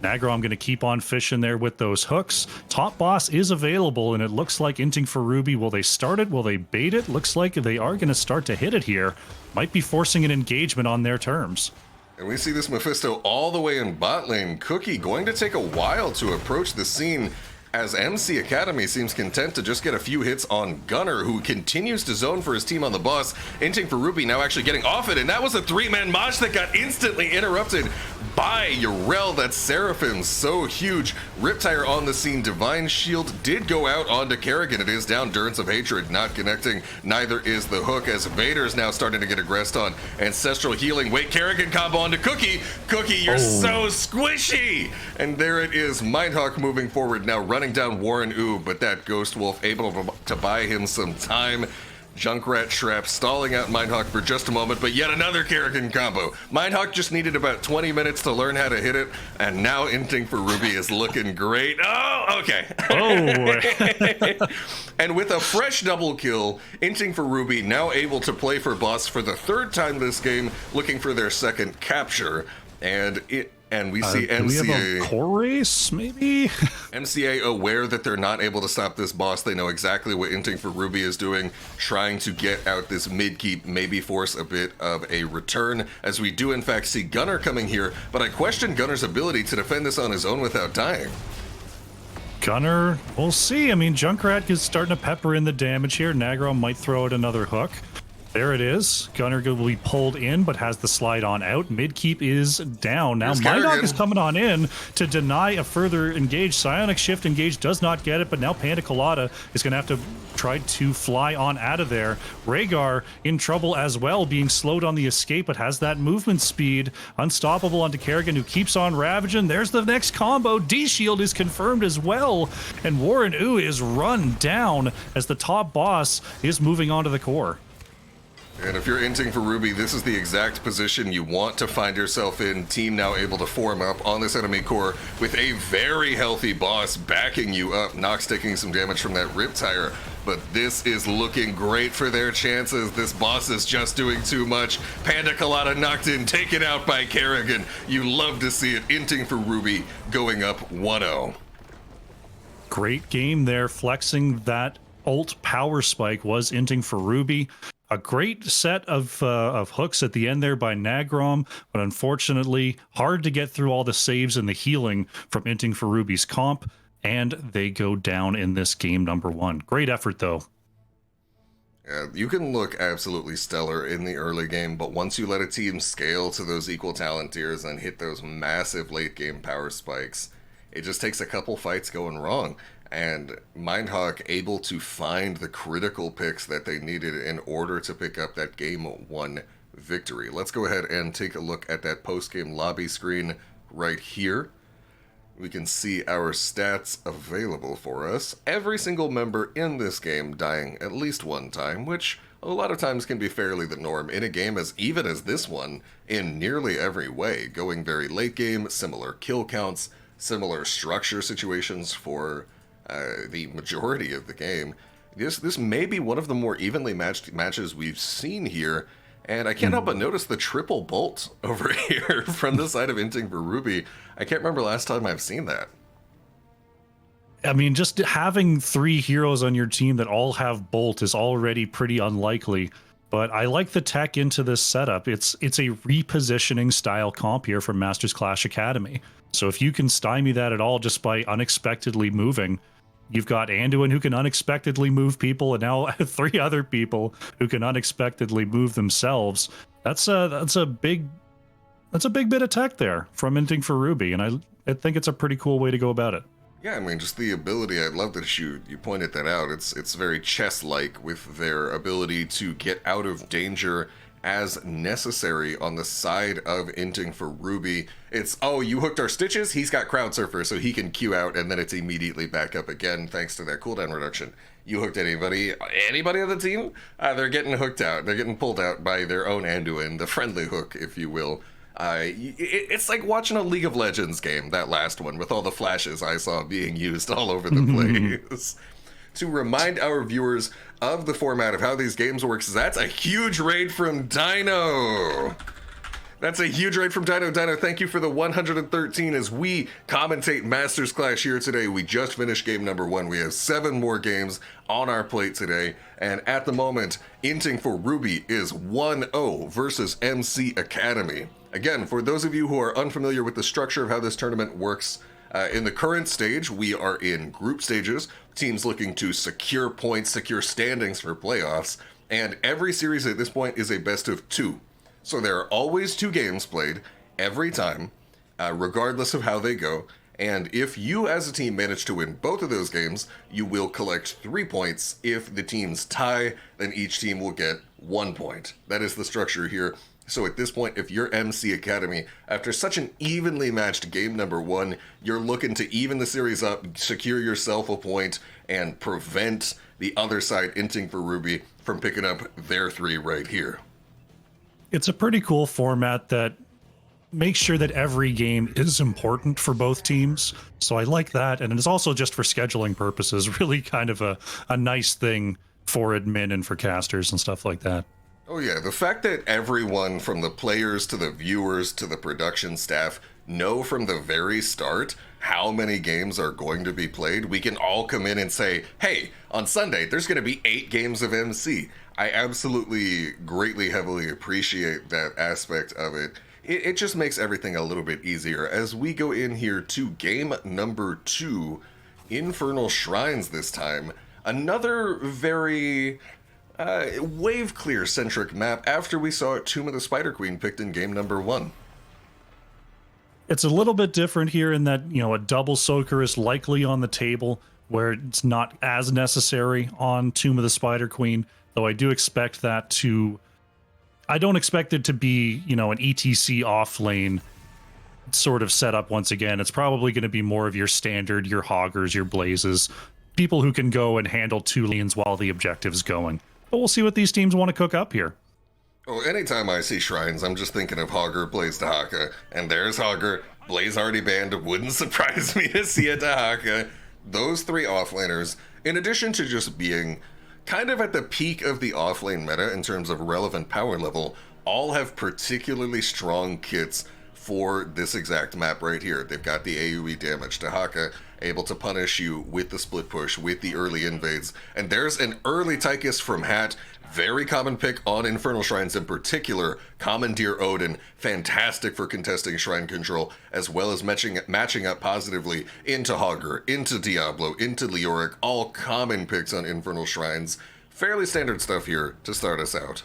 Speaker 2: Nagrom going to keep on fishing there with those hooks. Top boss is available, and it looks like Inting for Ruby. Will they start it? Will they bait it? Looks like they are going to start to hit it here. Might be forcing an engagement on their terms.
Speaker 1: And we see this Mephisto all the way in bot lane. Cookie going to take a while to approach the scene, as MC Academy seems content to just get a few hits on Gunner, who continues to zone for his team on the boss. Inting for Ruby now actually getting off it, and that was a 3-man mosh that got instantly interrupted by Urel. That Seraphim, so huge. Riptire on the scene. Divine Shield did go out onto Kerrigan. It is down. Durance of Hatred not connecting. Neither is the hook, as VeterZ now starting to get aggressed on. Ancestral Healing. Wait, Kerrigan combo onto Cookie. Cookie, you're so squishy! And there it is. Mindhawk moving forward now, running down Warren Ooh, but that Ghost Wolf able to buy him some time. Junkrat Trap stalling out Mindhawk for just a moment, but yet another Kerrigan combo. Mindhawk just needed about 20 minutes to learn how to hit it, and now Inting for Ruby is looking great. Oh, okay.
Speaker 2: Oh.
Speaker 1: And with a fresh double kill, Inting for Ruby now able to play for boss for the 3rd time this game, looking for their 2nd capture. And we see MCA.
Speaker 2: Do we have a core race, maybe?
Speaker 1: MCA aware that they're not able to stop this boss. They know exactly what Inting for Ruby is doing, trying to get out this mid keep, maybe force a bit of a return, as we do in fact see Gunner coming here, but I question Gunner's ability to defend this on his own without dying.
Speaker 2: Gunner, we'll see. I mean, Junkrat is starting to pepper in the damage here. Nagrom might throw out another hook. There it is. Gunner will be pulled in, but has the slide on out. Midkeep is down. Now Mindhawk is coming on in to deny a further engage. Psionic Shift engage does not get it, but now Panda Colada is going to have to try to fly on out of there. Rhaegar in trouble as well, being slowed on the escape, but has that movement speed. Unstoppable onto Kerrigan, who keeps on ravaging. There's the next combo. D-Shield is confirmed as well, and Warren Ooh is run down as the top boss is moving on to the core.
Speaker 1: And if you're Inting for Ruby, this is the exact position you want to find yourself in. Team now able to form up on this enemy core with a very healthy boss backing you up. Nox taking some damage from that Riptire, but this is looking great for their chances. This boss is just doing too much. Panda Colada knocked in, taken out by Kerrigan. You love to see it. Inting for Ruby going up 1-0.
Speaker 2: Great game there, flexing that ult power spike was Inting for Ruby. A great set of hooks at the end there by Nagrom, but unfortunately hard to get through all the saves and the healing from Inting for Ruby's comp, and they go down in this game number 1. Great effort, though.
Speaker 1: Yeah, you can look absolutely stellar in the early game, but once you let a team scale to those equal talent tiers and hit those massive late game power spikes, it just takes a couple fights going wrong. And Mindhawk able to find the critical picks that they needed in order to pick up that game 1 victory. Let's go ahead and take a look at that post-game lobby screen right here. We can see our stats available for us. Every single member in this game dying at least one time, which a lot of times can be fairly the norm in a game as even as this one in nearly every way. Going very late game, similar kill counts, similar structure situations for the majority of the game. This may be one of the more evenly matched matches we've seen here, and I can't help but notice the triple bolt over here from the side of Inting for Ruby. I can't remember last time I've seen that.
Speaker 2: I mean, just having 3 heroes on your team that all have bolt is already pretty unlikely, but I like the tech into this setup. It's a repositioning style comp here from Masters Clash Academy. So if you can stymie that at all just by unexpectedly moving, you've got Anduin who can unexpectedly move people, and now 3 other people who can unexpectedly move themselves. That's a big bit of tech there from Inting for Ruby, and I think it's a pretty cool way to go about it.
Speaker 1: Yeah, I mean, just the ability, I love that you pointed that out. It's very chess-like with their ability to get out of danger as necessary on the side of Inting for Ruby. It's, oh, you hooked our stitches? He's got Crowd Surfer, so he can queue out, and then it's immediately back up again thanks to that cooldown reduction. You hooked anybody on the team? They're getting hooked out. They're getting pulled out by their own Anduin, the friendly hook, if you will. It's like watching a League of Legends game, that last one, with all the flashes I saw being used all over the place. To remind our viewers of the format of how these games works, that's a huge raid from Dino. That's a huge raid from Dino. Dino, thank you for the 113 as we commentate Masters Clash here today. We just finished game number 1. We have 7 more games on our plate today. And at the moment, Inting for Ruby is 1-0 versus MC Academy. Again, for those of you who are unfamiliar with the structure of how this tournament works, in the current stage, we are in group stages, teams looking to secure points, secure standings for playoffs, and every series at this point is a best of 2. So there are always 2 games played every time, regardless of how they go, and if you as a team manage to win both of those games, you will collect 3 points. If the teams tie, then each team will get 1 point. That is the structure here. So at this point, if you're MC Academy, after such an evenly matched game number 1, you're looking to even the series up, secure yourself a point, and prevent the other side, Inting for Ruby, from picking up their 3 right here.
Speaker 2: It's a pretty cool format that makes sure that every game is important for both teams. So I like that. And it's also just for scheduling purposes, really kind of a nice thing for admin and for casters and stuff like that.
Speaker 1: Oh yeah, the fact that everyone from the players to the viewers to the production staff know from the very start how many games are going to be played. We can all come in and say, hey, on Sunday, there's going to be 8 games of MC. I absolutely greatly, heavily appreciate that aspect of it. It just makes everything a little bit easier. As we go in here to game number 2, Infernal Shrines this time. Another very wave clear centric map after we saw Tomb of the Spider Queen picked in game number 1.
Speaker 2: It's a little bit different here in that, you know, a double soaker is likely on the table where it's not as necessary on Tomb of the Spider Queen, though I do expect that to... I don't expect it to be, you know, an ETC off lane sort of setup once again. It's probably going to be more of your standard, your hoggers, your blazes, people who can go and handle 2 lanes while the objective's going. But we'll see what these teams want to cook up here.
Speaker 1: Oh, anytime I see Shrines, I'm just thinking of Hogger, Blaze, Dahaka. And there's Hogger, Blaze already banned. Wouldn't surprise me to see a Dahaka. Those 3 offlaners, in addition to just being kind of at the peak of the offlane meta in terms of relevant power level, all have particularly strong kits for this exact map right here. They've got the AoE damage. Dahaka able to punish you with the split push, with the early invades. And there's an early Tychus from Hat. Very common pick on Infernal Shrines in particular. Commandeer Odin, fantastic for contesting shrine control, as well as matching up positively into Hogger, into Diablo, into Leoric. All common picks on Infernal Shrines. Fairly standard stuff here to start us out.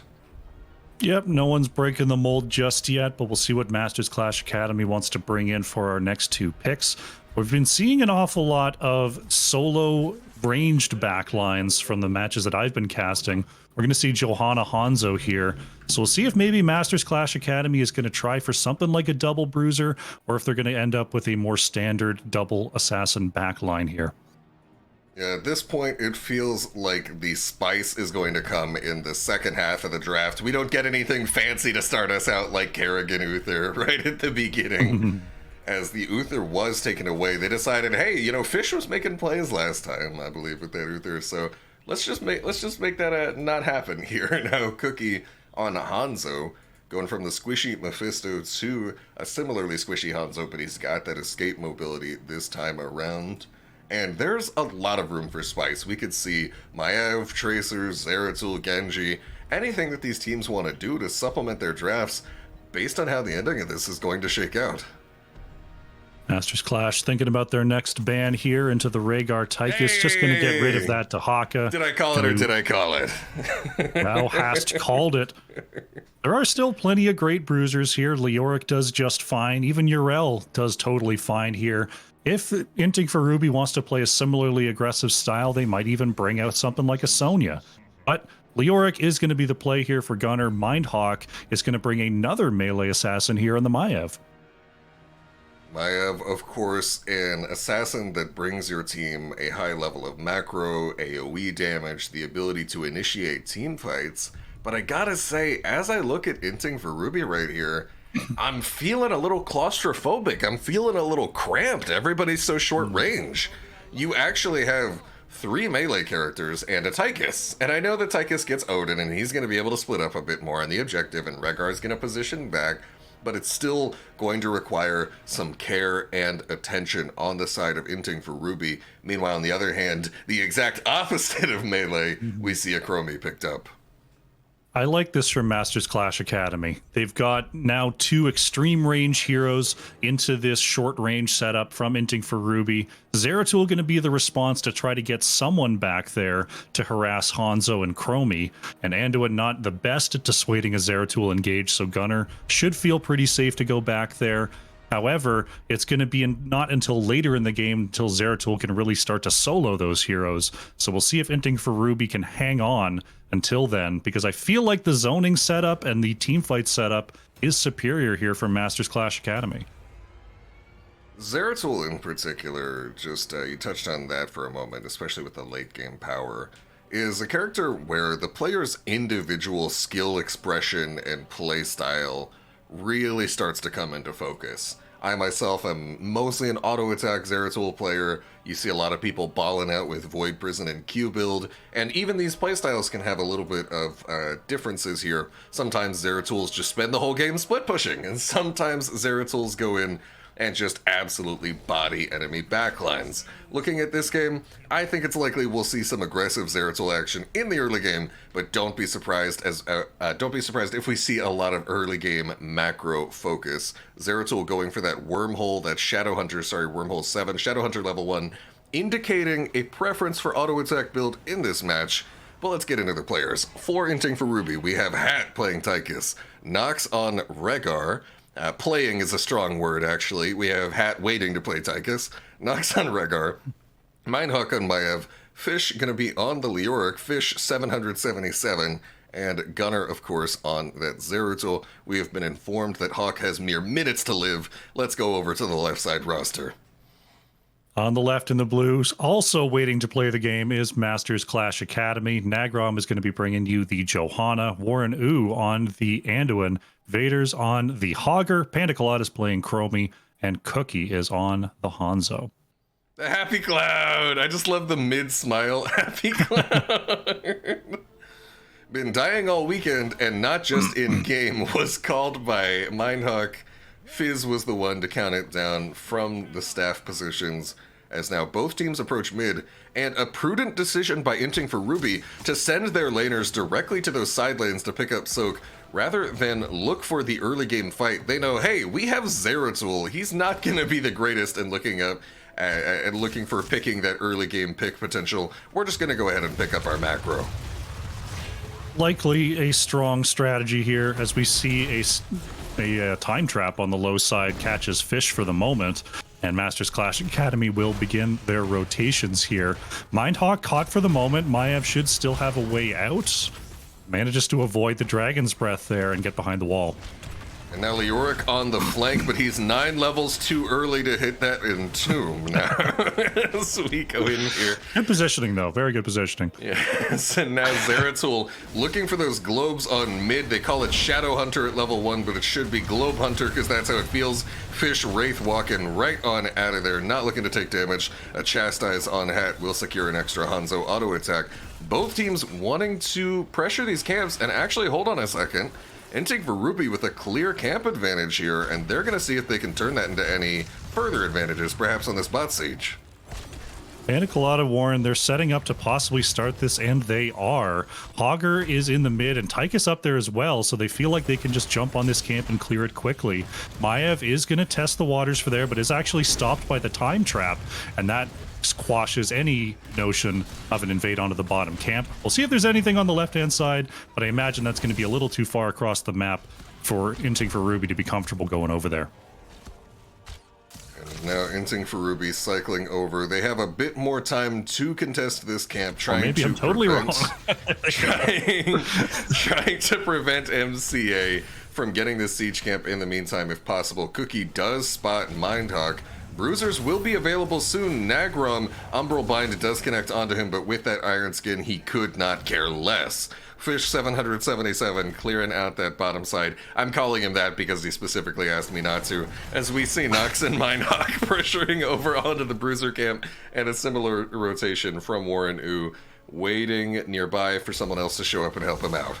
Speaker 2: Yep, no one's breaking the mold just yet, but we'll see what Masters Clash Academy wants to bring in for our next 2 picks. We've been seeing an awful lot of solo ranged backlines from the matches that I've been casting. We're going to see Johanna Hanzo here. So we'll see if maybe Masters Clash Academy is going to try for something like a double bruiser, or if they're going to end up with a more standard double assassin backline here.
Speaker 1: Yeah, at this point, it feels like the spice is going to come in the second half of the draft. We don't get anything fancy to start us out like Kerrigan Uther right at the beginning. As the Uther was taken away, they decided, hey, you know, Fish was making plays last time, I believe, with that Uther, so let's just make that not happen here. Now, Cookie on Hanzo, going from the squishy Mephisto to a similarly squishy Hanzo, but he's got that escape mobility this time around. And there's a lot of room for spice. We could see Maiev, Tracers, Zeratul, Genji, anything that these teams want to do to supplement their drafts based on how the ending of this is going to shake out.
Speaker 2: Masters Clash thinking about their next ban here into the Rhaegar Tychus. Just going to get rid of that to Haka.
Speaker 1: Did I call it or did I call it?
Speaker 2: Thou hast called it. There are still plenty of great bruisers here. Leoric does just fine. Even Yrel does totally fine here. If Inting for Ruby wants to play a similarly aggressive style, they might even bring out something like a Sonya. But Leoric is going to be the play here for Gunnar. Mindhawk is going to bring another melee assassin here on the Maiev.
Speaker 1: Maiev, of course, an assassin that brings your team a high level of macro, AoE damage, the ability to initiate team fights. But I gotta say, as I look at Inting for Ruby right here, I'm feeling a little claustrophobic. I'm feeling a little cramped. Everybody's so short range. You actually have 3 melee characters and a Tychus. And I know that Tychus gets Odin and he's going to be able to split up a bit more on the objective and Rhaegar's going to position back, but it's still going to require some care and attention on the side of Inting for Ruby. Meanwhile, on the other hand, the exact opposite of melee, we see a Chromie picked up.
Speaker 2: I like this from Masters Clash Academy. They've got now 2 extreme range heroes into this short range setup from Inting for Ruby. Zeratul going to be the response to try to get someone back there to harass Hanzo and Chromie. And Anduin not the best at dissuading a Zeratul engage, so Gunnar should feel pretty safe to go back there. However, it's going to be not until later in the game until Zeratul can really start to solo those heroes. So we'll see if Inting for Ruby can hang on until then, because I feel like the zoning setup and the teamfight setup is superior here from Masters Clash Academy.
Speaker 1: Zeratul in particular, just you touched on that for a moment, especially with the late game power, is a character where the player's individual skill expression and play style really starts to come into focus. I myself am mostly an auto-attack Zeratul player. You see a lot of people balling out with Void Prison and Q build, and even these playstyles can have a little bit of differences here. Sometimes Zeratul's just spend the whole game split pushing, and sometimes Zeratul's go in and just absolutely body enemy backlines. Looking at this game, I think it's likely we'll see some aggressive Zeratul action in the early game, but don't be surprised if we see a lot of early game macro focus. Zeratul going for that wormhole, that wormhole 7, Shadowhunter level 1, indicating a preference for auto attack build in this match. But let's get into the players. For Inting for Ruby, we have Hat playing Tychus, Nox on Rhaegar. Playing is a strong word, actually. We have Hat waiting to play Tychus, Nox on Rhaegar, Mindhawk on Maiev, Fish going to be on the Leoric, Fish 777, and Gunnar, of course, on that Zeratul. We have been informed that Hawk has mere minutes to live. Let's go over to the left side roster.
Speaker 2: On the left in the blues, also waiting to play the game is Masters Clash Academy. Nagrom is going to be bringing you the Johanna, Warren Ooh on the Anduin, VeterZ on the Hogger, Panda Colada is playing Chromie, and Cookie is on the Hanzo.
Speaker 1: The Happy Cloud! I just love the mid-smile Happy Cloud. Been dying all weekend, and not just in-game, was called by Mindhawk. Fizz was the one to count it down from the staff positions, as now both teams approach mid, and a prudent decision by Inting for Ruby to send their laners directly to those side lanes to pick up Soak, rather than look for the early game fight. They know, hey, we have Zeratul. He's not going to be the greatest in looking up and looking for picking that early game pick potential. We're just going to go ahead and pick up our macro.
Speaker 2: Likely a strong strategy here, as we see a time trap on the low side catches Fish for the moment, and Masters Clash Academy will begin their rotations here. Mindhawk caught for the moment. Maiev should still have a way out. Manages to avoid the Dragon's Breath there and get behind the wall.
Speaker 1: And now Leoric on the flank, but he's 9 levels too early to hit that Entomb now. So we go in here.
Speaker 2: Good positioning, though. Very good positioning.
Speaker 1: Yes, and now Zeratul looking for those globes on mid. They call it Shadow Hunter at level 1, but it should be Globe Hunter because that's how it feels. Fish Wraith walking right on out of there, not looking to take damage. A Chastise on Hat will secure an extra Hanzo auto attack. Both teams wanting to pressure these camps, and actually, hold on a second. Inting for Ruby with a clear camp advantage here, and they're going to see if they can turn that into any further advantages, perhaps on this bot siege.
Speaker 2: Panic Colada, Warren, they're setting up to possibly start this, and they are. Hogger is in the mid, and Tychus up there as well, so they feel like they can just jump on this camp and clear it quickly. Maiev is going to test the waters for there, but is actually stopped by the time trap, and that squashes any notion of an invade onto the bottom camp. We'll see if there's anything on the left-hand side, but I imagine that's going to be a little too far across the map for Inting for Ruby to be comfortable going over there.
Speaker 1: Now Inting for Ruby cycling over. They have a bit more time to contest this camp, trying to
Speaker 2: I'm totally wrong.
Speaker 1: trying to prevent MCA from getting this siege camp in the meantime, if possible. Cookie does spot Mindhawk. Bruisers will be available soon. Nagrom, Umbral Bind does connect onto him, but with that Iron Skin, he could not care less. Fish 777 clearing out that bottom side. I'm calling him that because he specifically asked me not to. As we see Nox and Mindhawk pressuring over onto the Bruiser camp, and a similar rotation from Warren U, waiting nearby for someone else to show up and help him out.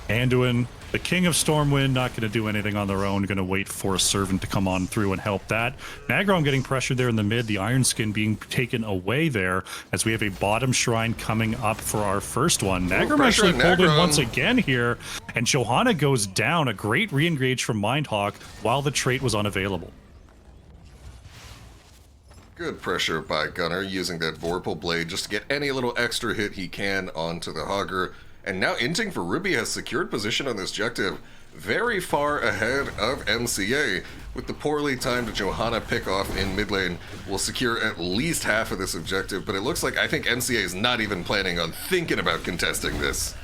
Speaker 2: Anduin, the King of Stormwind, not going to do anything on their own, going to wait for a servant to come on through and help that. Nagrom getting pressured there in the mid, the Iron Skin being taken away there, as we have a bottom shrine coming up for our first one. Nagrom actually pulled in once again here, and Johanna goes down. A great re-engage from Mindhawk while the trait was unavailable.
Speaker 1: Good pressure by Gunner, using that Vorpal Blade just to get any little extra hit he can onto the Hogger. And now Inting for Ruby has secured position on this objective, very far ahead of MCA. With the poorly timed Johanna pick off in mid lane, will secure at least half of this objective, but it looks like I think MCA is not even planning on thinking about contesting this.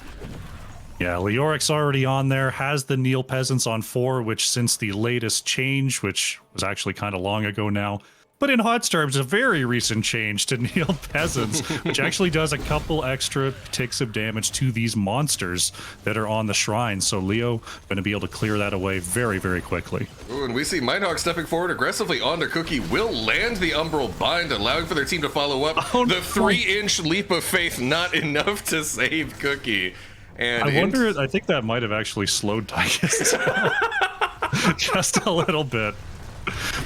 Speaker 2: Yeah, Leoric's already on there, has the Neil Peasants on 4, which since the latest change, which was actually kind of long ago now, but in HotS terms, a very recent change to Neil Peasants, which actually does a couple extra ticks of damage to these monsters that are on the shrine. So Leo going to be able to clear that away very, very quickly.
Speaker 1: Ooh, and we see Mindhawk stepping forward aggressively onto Cookie, will land the Umbral Bind, allowing for their team to follow up.
Speaker 2: Oh,
Speaker 1: the 3-inch leap of faith, not enough to save Cookie. And
Speaker 2: I wonder, I think that might have actually slowed Tychus just a little bit.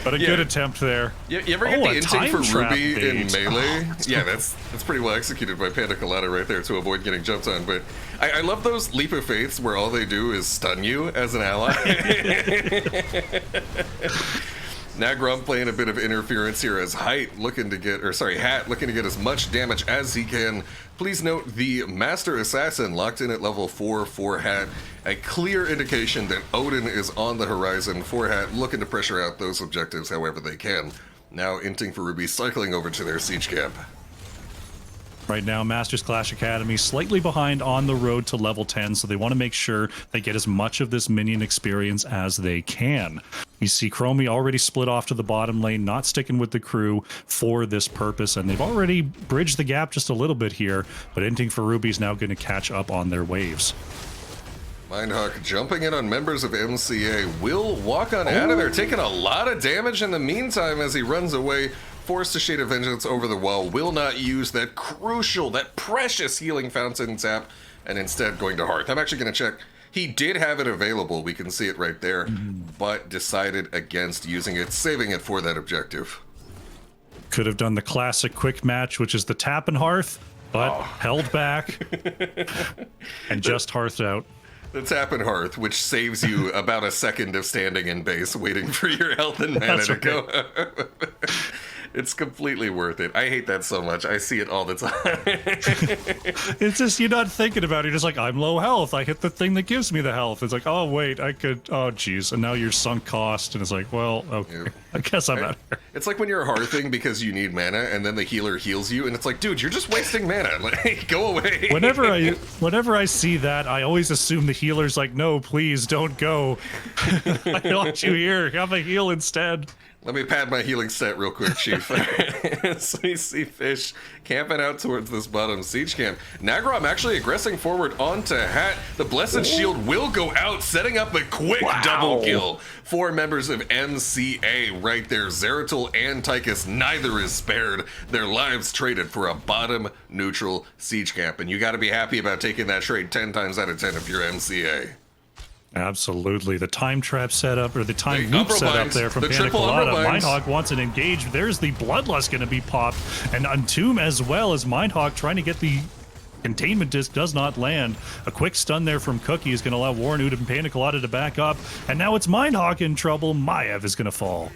Speaker 2: But a good attempt there.
Speaker 1: You ever get the Inting for Ruby
Speaker 2: bait
Speaker 1: in melee? Yeah, that's pretty well executed by Panic Colada right there to avoid getting jumped on. But I love those Leap of Faiths where all they do is stun you as an ally. Nagrom playing a bit of interference here as Hat looking to get as much damage as he can. Please note the Master Assassin locked in at level 4 for Hat. A clear indication that Odin is on the horizon for Hat, looking to pressure out those objectives however they can. Now Inting for Ruby cycling over to their siege camp.
Speaker 2: Right now, Masters Clash Academy slightly behind on the road to level 10, so they want to make sure they get as much of this minion experience as they can. You see Chromie already split off to the bottom lane, not sticking with the crew for this purpose, and they've already bridged the gap just a little bit here, but Inting for Ruby is now going to catch up on their waves.
Speaker 1: Mindhawk jumping in on members of MCA, will walk on out of there, taking a lot of damage in the meantime as he runs away. Forced to Shade of Vengeance over the wall, will not use that crucial, that precious healing fountain tap, and instead going to Hearth. I'm actually going to check. He did have it available, we can see it right there, but decided against using it, saving it for that objective.
Speaker 2: Could have done the classic quick match, which is the tap and Hearth, but held back and just Hearthed out.
Speaker 1: The tap and Hearth, which saves you about a second of standing in base, waiting for your health and mana to go. It's completely worth it. I hate that so much. I see it all the time.
Speaker 2: It's just, you're not thinking about it. You're just like, I'm low health. I hit the thing that gives me the health. It's like, oh, wait, I could, oh, geez. And now you're sunk cost. And it's like, well, okay. Yep. I guess I'm out here.
Speaker 1: It's like when you're hearthing because you need mana and then the healer heals you. And it's like, dude, you're just wasting mana. Like, go away.
Speaker 2: Whenever I see that, I always assume the healer's like, no, please don't go. I want you here. Have a heal instead.
Speaker 1: Let me pad my healing stat real quick, Chief. So we see Fish camping out towards this bottom siege camp. Nagrom actually aggressing forward onto Hat. The Blessed Shield will go out, setting up a quick double kill for members of MCA right there. Zeratul and Tychus, neither is spared. Their lives traded for a bottom neutral siege camp. And you got to be happy about taking that trade 10 times out of 10 if you're MCA.
Speaker 2: Absolutely. The time trap setup, or the time
Speaker 1: The
Speaker 2: loop
Speaker 1: umbral
Speaker 2: setup
Speaker 1: binds,
Speaker 2: there from
Speaker 1: the
Speaker 2: Panic
Speaker 1: triple
Speaker 2: Colada.
Speaker 1: umbral binds.
Speaker 2: Mindhawk wants an engage. There's the Bloodlust going to be popped. And Untomb as well, as Mindhawk trying to get the containment disc does not land. A quick stun there from Cookie is going to allow Warren Ud and Panic Colada to back up. And now it's Mindhawk in trouble. Maiev is going to fall.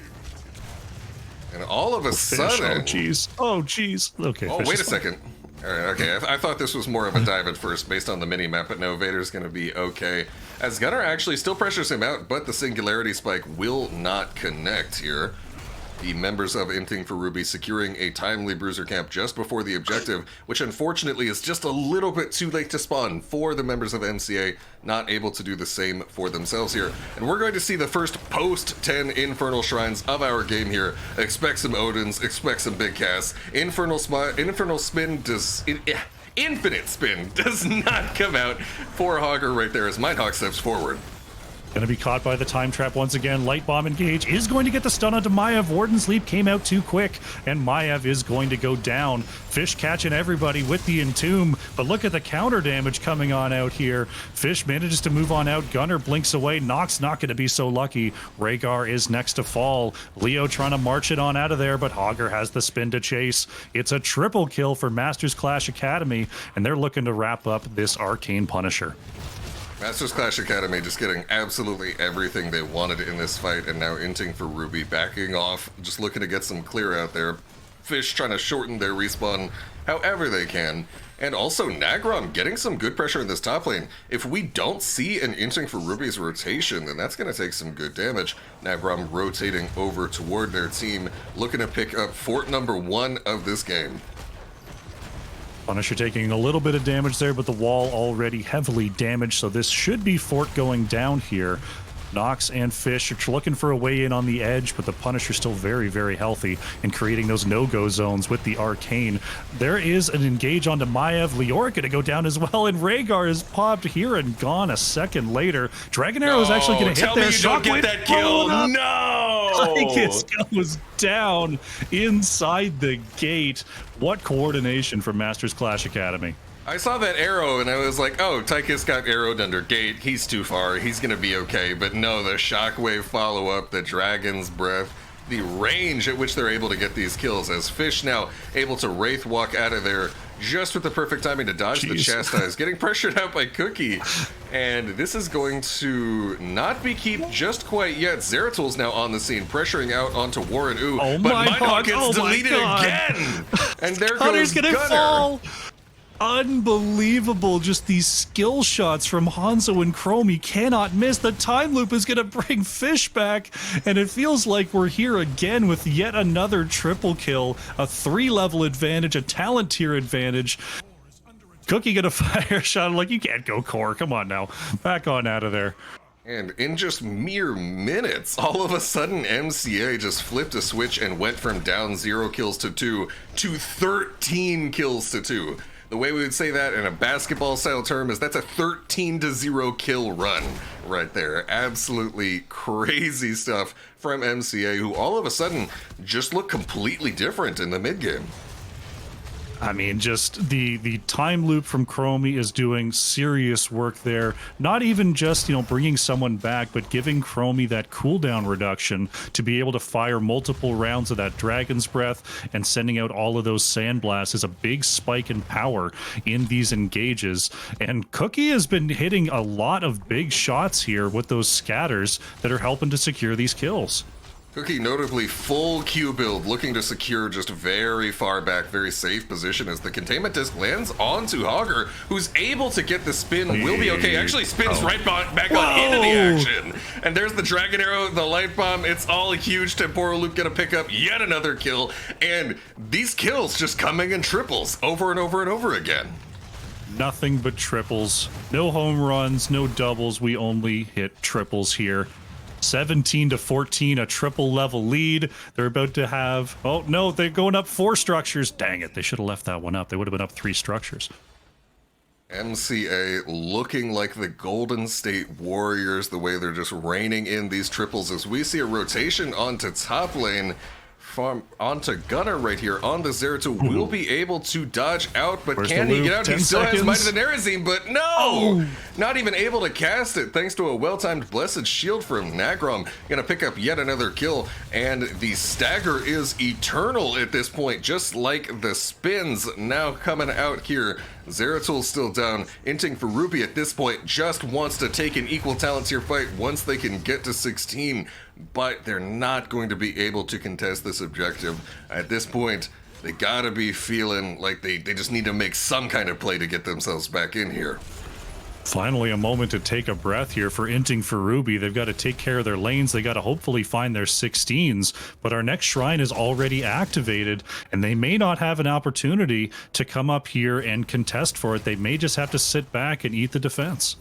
Speaker 1: And all of a
Speaker 2: Fish.
Speaker 1: sudden...
Speaker 2: Oh, jeez. Oh, jeez. Okay.
Speaker 1: Oh,
Speaker 2: Fish
Speaker 1: wait a
Speaker 2: is fine.
Speaker 1: second. All right, okay. I thought this was more of a dive at first based on the mini-map, but no, Vader's going to be okay. As Gunnar actually still pressures him out, but the Singularity Spike will not connect here. The members of Inting for Ruby securing a timely bruiser camp just before the objective, which unfortunately is just a little bit too late to spawn for the members of MCA, not able to do the same for themselves here. And we're going to see the first post-10 Infernal Shrines of our game here. Expect some Odins, expect some big casts. Infernal Spin does... Infinite Spin does not come out for Hogger right there as Mindhawk steps forward.
Speaker 2: Going to be caught by the time trap once again. Light Bomb engage is going to get the stun onto Maiev. Warden's Leap came out too quick, and Maiev is going to go down. Fish catching everybody with the Entomb, but look at the counter damage coming on out here. Fish manages to move on out. Gunner blinks away. Nox not going to be so lucky. Rhaegar is next to fall. Leo trying to march it on out of there, but Hogger has the spin to chase. It's a triple kill for Masters Clash Academy, and they're looking to wrap up this Arcane Punisher.
Speaker 1: Masters Clash Academy just getting absolutely everything they wanted in this fight, and now Inting for Ruby backing off, just looking to get some clear out there. Fish trying to shorten their respawn however they can. And also Nagrom getting some good pressure in this top lane. If we don't see an Inting for Ruby's rotation, then that's going to take some good damage. Nagrom rotating over toward their team, looking to pick up fort number 1 of this game.
Speaker 2: Punisher taking a little bit of damage there, but the wall already heavily damaged, so this should be fort going down here. Nox and Fish are looking for a way in on the edge, but the Punisher still very, very healthy and creating those no-go zones with the Arcane. There is an engage onto Maiev. Leoric going to go down as well, and Rhaegar is popped here and gone a second later. Dragon Arrow is actually going to hit there.
Speaker 1: Tell me you don't get that kill. No!
Speaker 2: Tychus goes down inside the gate. What coordination from Masters Clash Academy.
Speaker 1: I saw that arrow and I was like, oh, Tychus got arrowed under gate. He's too far. He's going to be okay. But no, the shockwave follow-up, the Dragon's Breath, the range at which they're able to get these kills as Fish now able to Wraith walk out of there just with the perfect timing to dodge the Chastise, getting pressured out by Cookie. And this is going to not be keep just quite yet. Zeratul's now on the scene, pressuring out onto Warren Ooh.
Speaker 2: Oh
Speaker 1: but
Speaker 2: my
Speaker 1: Mindhawk gets deleted again! And there goes
Speaker 2: gonna
Speaker 1: Gunner.
Speaker 2: Fall. Unbelievable, just these skill shots from Hanzo and Chromie cannot miss. The time loop is going to bring Fish back, and it feels like we're here again with yet another triple kill, a 3-level advantage, a talent tier advantage. Cookie gonna fire a shot, like, you can't go core, come on now, back on out of there.
Speaker 1: And in just mere minutes, all of a sudden MCA just flipped a switch and went from down 0 kills to 2 to 13 kills to 2. The way we would say that in a basketball style term is that's a 13-0 kill run right there. Absolutely crazy stuff from MCA, who all of a sudden just look completely different in the mid game.
Speaker 2: I mean, just the time loop from Chromie is doing serious work there. Not even just, bringing someone back, but giving Chromie that cooldown reduction to be able to fire multiple rounds of that Dragon's Breath and sending out all of those Sandblasts is a big spike in power in these engages. And Cookie has been hitting a lot of big shots here with those scatters that are helping to secure these kills.
Speaker 1: Cookie notably full Q build, looking to secure just very far back, very safe position as the containment disc lands onto Hogger, who's able to get the spin, will be okay, actually spins right back on into the action. And there's the Dragon Arrow, the Light Bomb, it's all a huge temporal loop, gonna pick up yet another kill, and these kills just coming in triples over and over and over again.
Speaker 2: Nothing but triples, no home runs, no doubles, we only hit triples here. 17-14, a triple level lead. They're about to have, oh no, they're going up 4 structures. Dang it, they should have left that one up. They would have been up 3 structures.
Speaker 1: MCA looking like the Golden State Warriors, the way they're just raining in these triples as we see a rotation onto top lane farm onto Gunner right here on the Zeratul. Will be able to dodge out, but
Speaker 2: Where's
Speaker 1: can
Speaker 2: the
Speaker 1: he
Speaker 2: loop?
Speaker 1: get out? He
Speaker 2: 10
Speaker 1: still
Speaker 2: seconds.
Speaker 1: has Might of the Nerazine, but no! Not even able to cast it thanks to a well-timed Blessed Shield from Nagrom. Gonna pick up yet another kill, and the stagger is eternal at this point, just like the spins now coming out here. Zeratul's still down. Inting for Ruby at this point just wants to take an equal talent tier fight once they can get to 16, but they're not going to be able to contest this objective. At this point, they gotta be feeling like they just need to make some kind of play to get themselves back in here.
Speaker 2: Finally, a moment to take a breath here for Inting for Ruby. They've got to take care of their lanes. They got to hopefully find their 16s, but our next shrine is already activated, and they may not have an opportunity to come up here and contest for it. They may just have to sit back and eat the defense.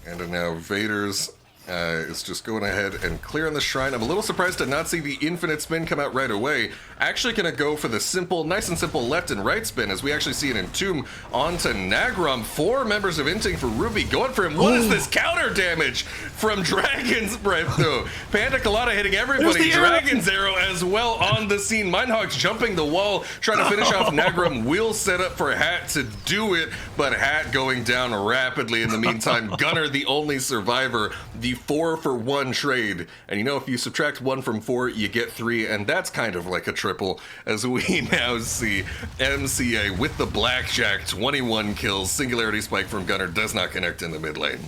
Speaker 1: And now VeterZ is just going ahead and clearing the shrine. I'm a little surprised to not see the infinite spin come out right away. Actually gonna go for the simple, nice and simple left and right spin, as we actually see an Entomb onto Nagrom. 4 members of Inting for Ruby going for him. What is this counter damage from Dragon's Breath though? Panda Colada hitting everybody. Dragon's Arrow as well on the scene. Mindhawk's jumping the wall, trying to finish off Nagrom. Will set up for Hat to do it, but Hat going down rapidly in the meantime. Gunner, the only survivor. The 4-for-1 trade, and you know, if you subtract 1 from 4 you get 3, and that's kind of like a triple, as we now see MCA with the blackjack. 21 kills. Singularity Spike from Gunner does not connect in the mid lane.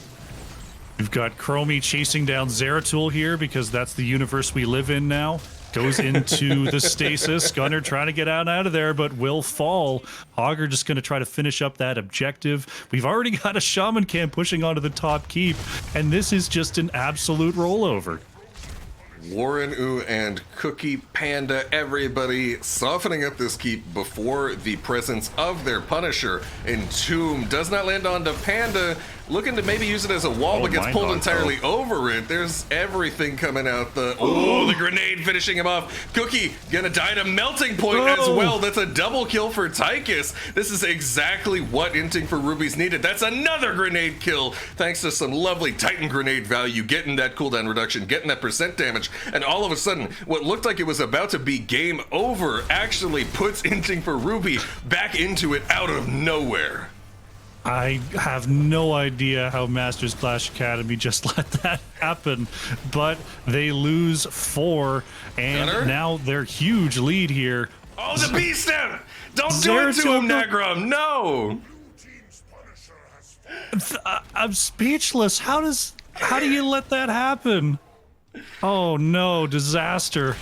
Speaker 2: We've got Chromie chasing down Zeratul here because that's the universe we live in now. Goes into the stasis. Gunner trying to get out of there, but will fall. Hogger just going to try to finish up that objective. We've already got a Shaman Camp pushing onto the top keep, and this is just an absolute rollover.
Speaker 1: Warren Ooh and Cookie Panda, everybody softening up this keep before the presence of their Punisher. Entomb does not land onto Panda, looking to maybe use it as a wall, but gets pulled entirely over it. There's everything coming out. The grenade finishing him off. Cookie gonna die to melting point as well. That's a double kill for Tychus. This is exactly what Inting for Ruby's needed. That's another grenade kill, thanks to some lovely Titan grenade value, getting that cooldown reduction, getting that percent damage, and all of a sudden, what looked like it was about to be game over actually puts Inting for Ruby back into it out of nowhere.
Speaker 2: I have no idea how Masters Clash Academy just let that happen, but they lose 4, and
Speaker 1: Gunner?
Speaker 2: now their huge lead here.
Speaker 1: Oh, the beast down! Don't do it to him, Nagrom! No!
Speaker 2: I'm speechless. How do you let that happen? Oh no, disaster.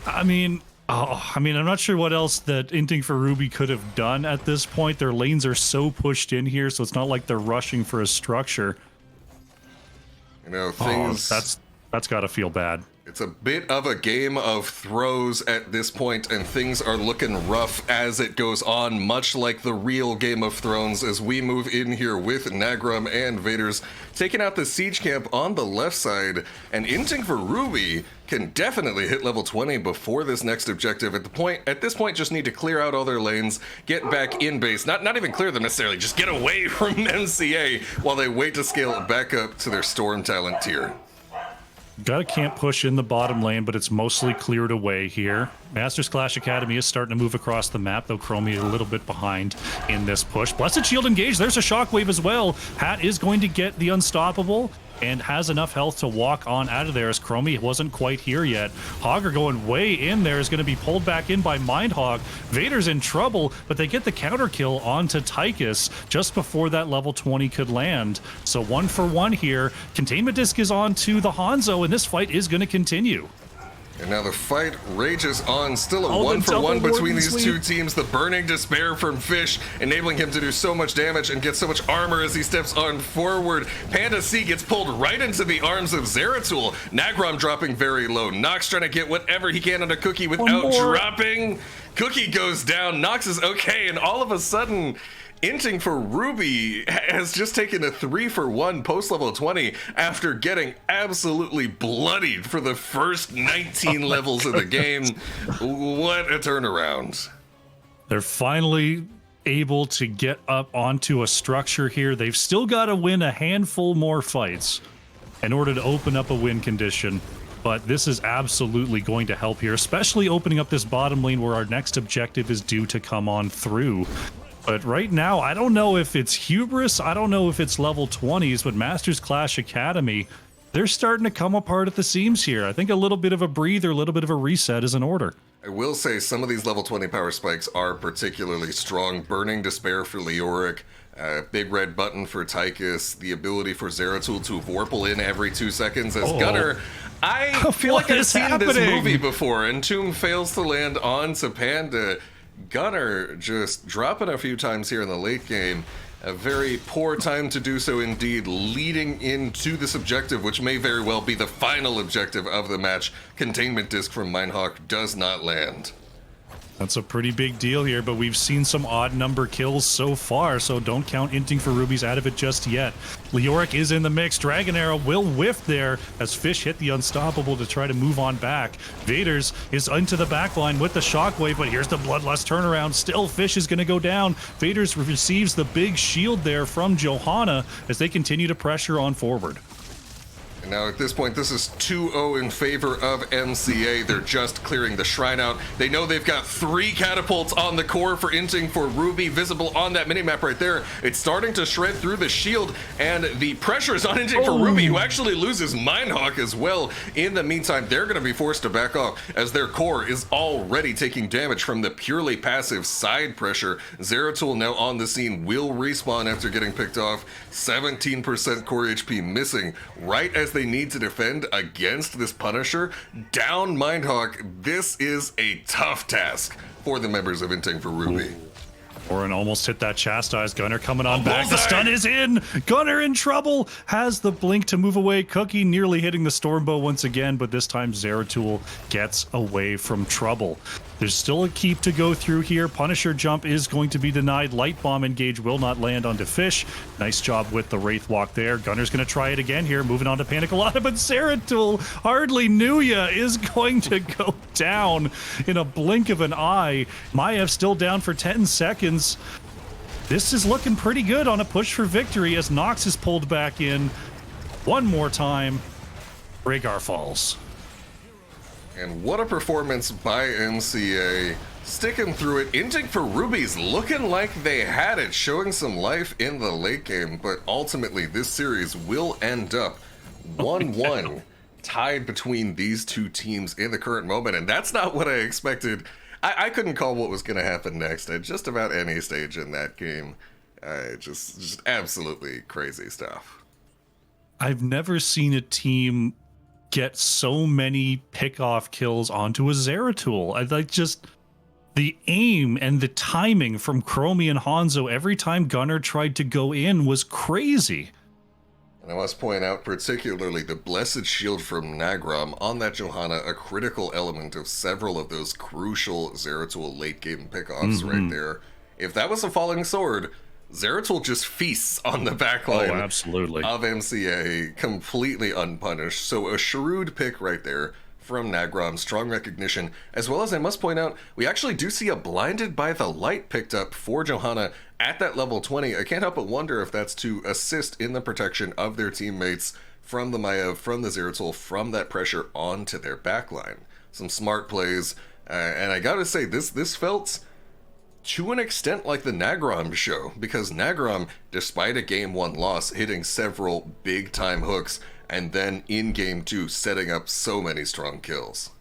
Speaker 2: I mean, I'm not sure what else that Inting for Ruby could have done at this point. Their lanes are so pushed in here, so it's not like they're rushing for a structure.
Speaker 1: You know, things...
Speaker 2: That's gotta feel bad.
Speaker 1: It's a bit of a game of throws at this point, and things are looking rough as it goes on, much like the real Game of Thrones, as we move in here with Nagrom and VeterZ taking out the siege camp on the left side, and Inting for Ruby can definitely hit level 20 before this next objective. At this point, just need to clear out all their lanes, get back in base, not even clear them necessarily, just get away from MCA while they wait to scale it back up to their Storm talent tier.
Speaker 2: Got a camp push in the bottom lane, but it's mostly cleared away here. Masters Clash Academy is starting to move across the map, though Chromie is a little bit behind in this push. Blessed Shield engaged. There's a shockwave as well. Hat is going to get the unstoppable and has enough health to walk on out of there, as Chromie wasn't quite here yet. Hogger going way in there is going to be pulled back in by Mindhawk. VeterZ in trouble, but they get the counter kill onto Tychus just before that level 20 could land. So 1-for-1 here. Containment Disc is on to the Hanzo, and this fight is going to continue.
Speaker 1: And now the fight rages on, still a 1-for-1 between these two teams. The Burning Despair from Fish, enabling him to do so much damage and get so much armor as he steps on forward. Panda C gets pulled right into the arms of Zeratul. Nagrom dropping very low. Nox trying to get whatever he can on a Cookie without dropping. Cookie goes down. Nox is okay, and all of a sudden, Inting for Ruby has just taken a 3-for-1 post-level 20 after getting absolutely bloodied for the first 19 levels of the game. What a turnaround.
Speaker 2: They're finally able to get up onto a structure here. They've still got to win a handful more fights in order to open up a win condition. but this is absolutely going to help here, especially opening up this bottom lane where our next objective is due to come on through. But right now, I don't know if it's hubris, I don't know if it's level 20s, but Masters Clash Academy, they're starting to come apart at the seams here. I think a little bit of a breather, a little bit of a reset is in order.
Speaker 1: I will say some of these level 20 power spikes are particularly strong. Burning Despair for Leoric, Big Red Button for Tychus, the ability for Zeratul to Vorpal in every 2 seconds as Gunnar. I feel like I've seen this movie before. Entomb fails to land onto Panda. Gunnar just dropping a few times here in the late game. A very poor time to do so indeed, leading into this objective, which may very well be the final objective of the match. Containment disc from Minehawk does not land.
Speaker 2: That's a pretty big deal here, but we've seen some odd number kills so far, so don't count Inting for Rubies out of it just yet. Leoric is in the mix. Dragon Arrow will whiff there as Fish hit the Unstoppable to try to move on back. VeterZ is into the backline with the Shockwave, but here's the Bloodlust turnaround. Still, Fish is going to go down. VeterZ receives the big shield there from Johanna as they continue to pressure on forward.
Speaker 1: And now at this point, this is 2-0 in favor of MCA. They're just clearing the shrine out. They know they've got 3 catapults on the core for Inting for Ruby, visible on that minimap right there. It's starting to shred through the shield, and the pressure is on Inting for Ruby, who actually loses Minehawk as well. In the meantime, they're going to be forced to back off as their core is already taking damage from the purely passive side pressure. Zeratul now on the scene will respawn after getting picked off. 17% core HP missing right as they need to defend against this Punisher. Down Minehawk. This is a tough task for the members of Inting for Ruby.
Speaker 2: Orin almost hit that Chastise. Gunnar coming on back. The stun is in. Gunnar in trouble. Has the blink to move away. Cookie nearly hitting the Stormbow once again, but this time Zeratul gets away from trouble. There's still a keep to go through here. Punisher jump is going to be denied. Light Bomb engage will not land onto Fish. Nice job with the Wraith Walk there. Gunner's going to try it again here, moving on to Panic Colada, but Zeratul hardly knew ya is going to go down in a blink of an eye. Maiev still down for 10 seconds. This is looking pretty good on a push for victory as Nox is pulled back in one more time. Rhaegar falls.
Speaker 1: And what a performance by MCA, sticking through it. Inting for Ruby's looking like they had it, showing some life in the late game, but ultimately this series will end up 1-1, tied between these two teams in the current moment, and that's not what I expected. I couldn't call what was going to happen next at just about any stage in that game. Just absolutely crazy stuff.
Speaker 2: I've never seen a team get so many pick-off kills onto a Zeratul. I like just the aim and the timing from Chromie and Hanzo every time Gunnar tried to go in was crazy.
Speaker 1: And I must point out particularly the Blessed Shield from Nagrom on that Johanna, a critical element of several of those crucial Zeratul late-game pickoffs right there. If that was a falling sword, Zeratul just feasts on the backline of MCA, completely unpunished. So a shrewd pick right there from Nagrom, strong recognition, as well as I must point out, we actually do see a Blinded by the Light picked up for Johanna at that level 20. I can't help but wonder if that's to assist in the protection of their teammates from the Maiev, from the Zeratul, from that pressure onto their backline. Some smart plays, and I gotta say, this felt to an extent like the Nagrom show, because Nagrom, despite a game 1 loss, hitting several big time hooks, and then in game 2 setting up so many strong kills.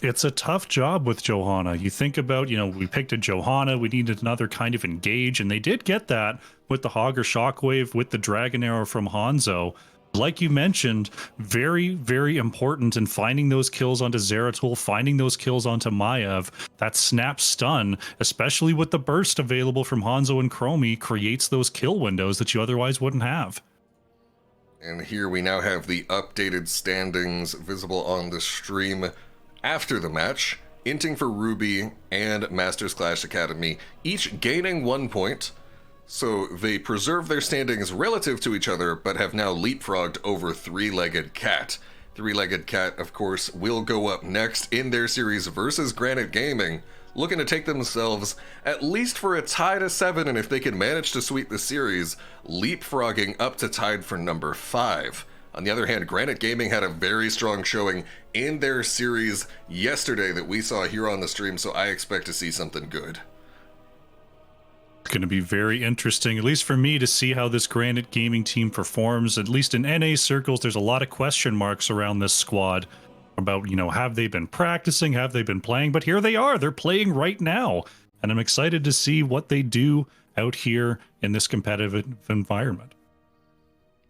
Speaker 2: It's a tough job with Johanna. You think about, we picked a Johanna, we needed another kind of engage, and they did get that with the Hogger Shockwave, with the Dragon Arrow from Hanzo. Like you mentioned, very, very important in finding those kills onto Zeratul, finding those kills onto Maiev. That snap stun, especially with the burst available from Hanzo and Chromie, creates those kill windows that you otherwise wouldn't have.
Speaker 1: And here we now have the updated standings visible on the stream after the match. Inting for Ruby and Masters Clash Academy, each gaining 1 point. So they preserve their standings relative to each other, but have now leapfrogged over Three-Legged Cat. Three-Legged Cat, of course, will go up next in their series versus Granite Gaming, looking to take themselves at least for a tie to 7, and if they can manage to sweep the series, leapfrogging up to tied for number 5 On the other hand, Granite Gaming had a very strong showing in their series yesterday that we saw here on the stream, so I expect to see something good.
Speaker 2: It's going to be very interesting, at least for me, to see how this Granite Gaming team performs. At least in NA circles, there's a lot of question marks around this squad about, you know, have they been practicing, have they been playing? But here they are, they're playing right now. And I'm excited to see what they do out here in this competitive environment.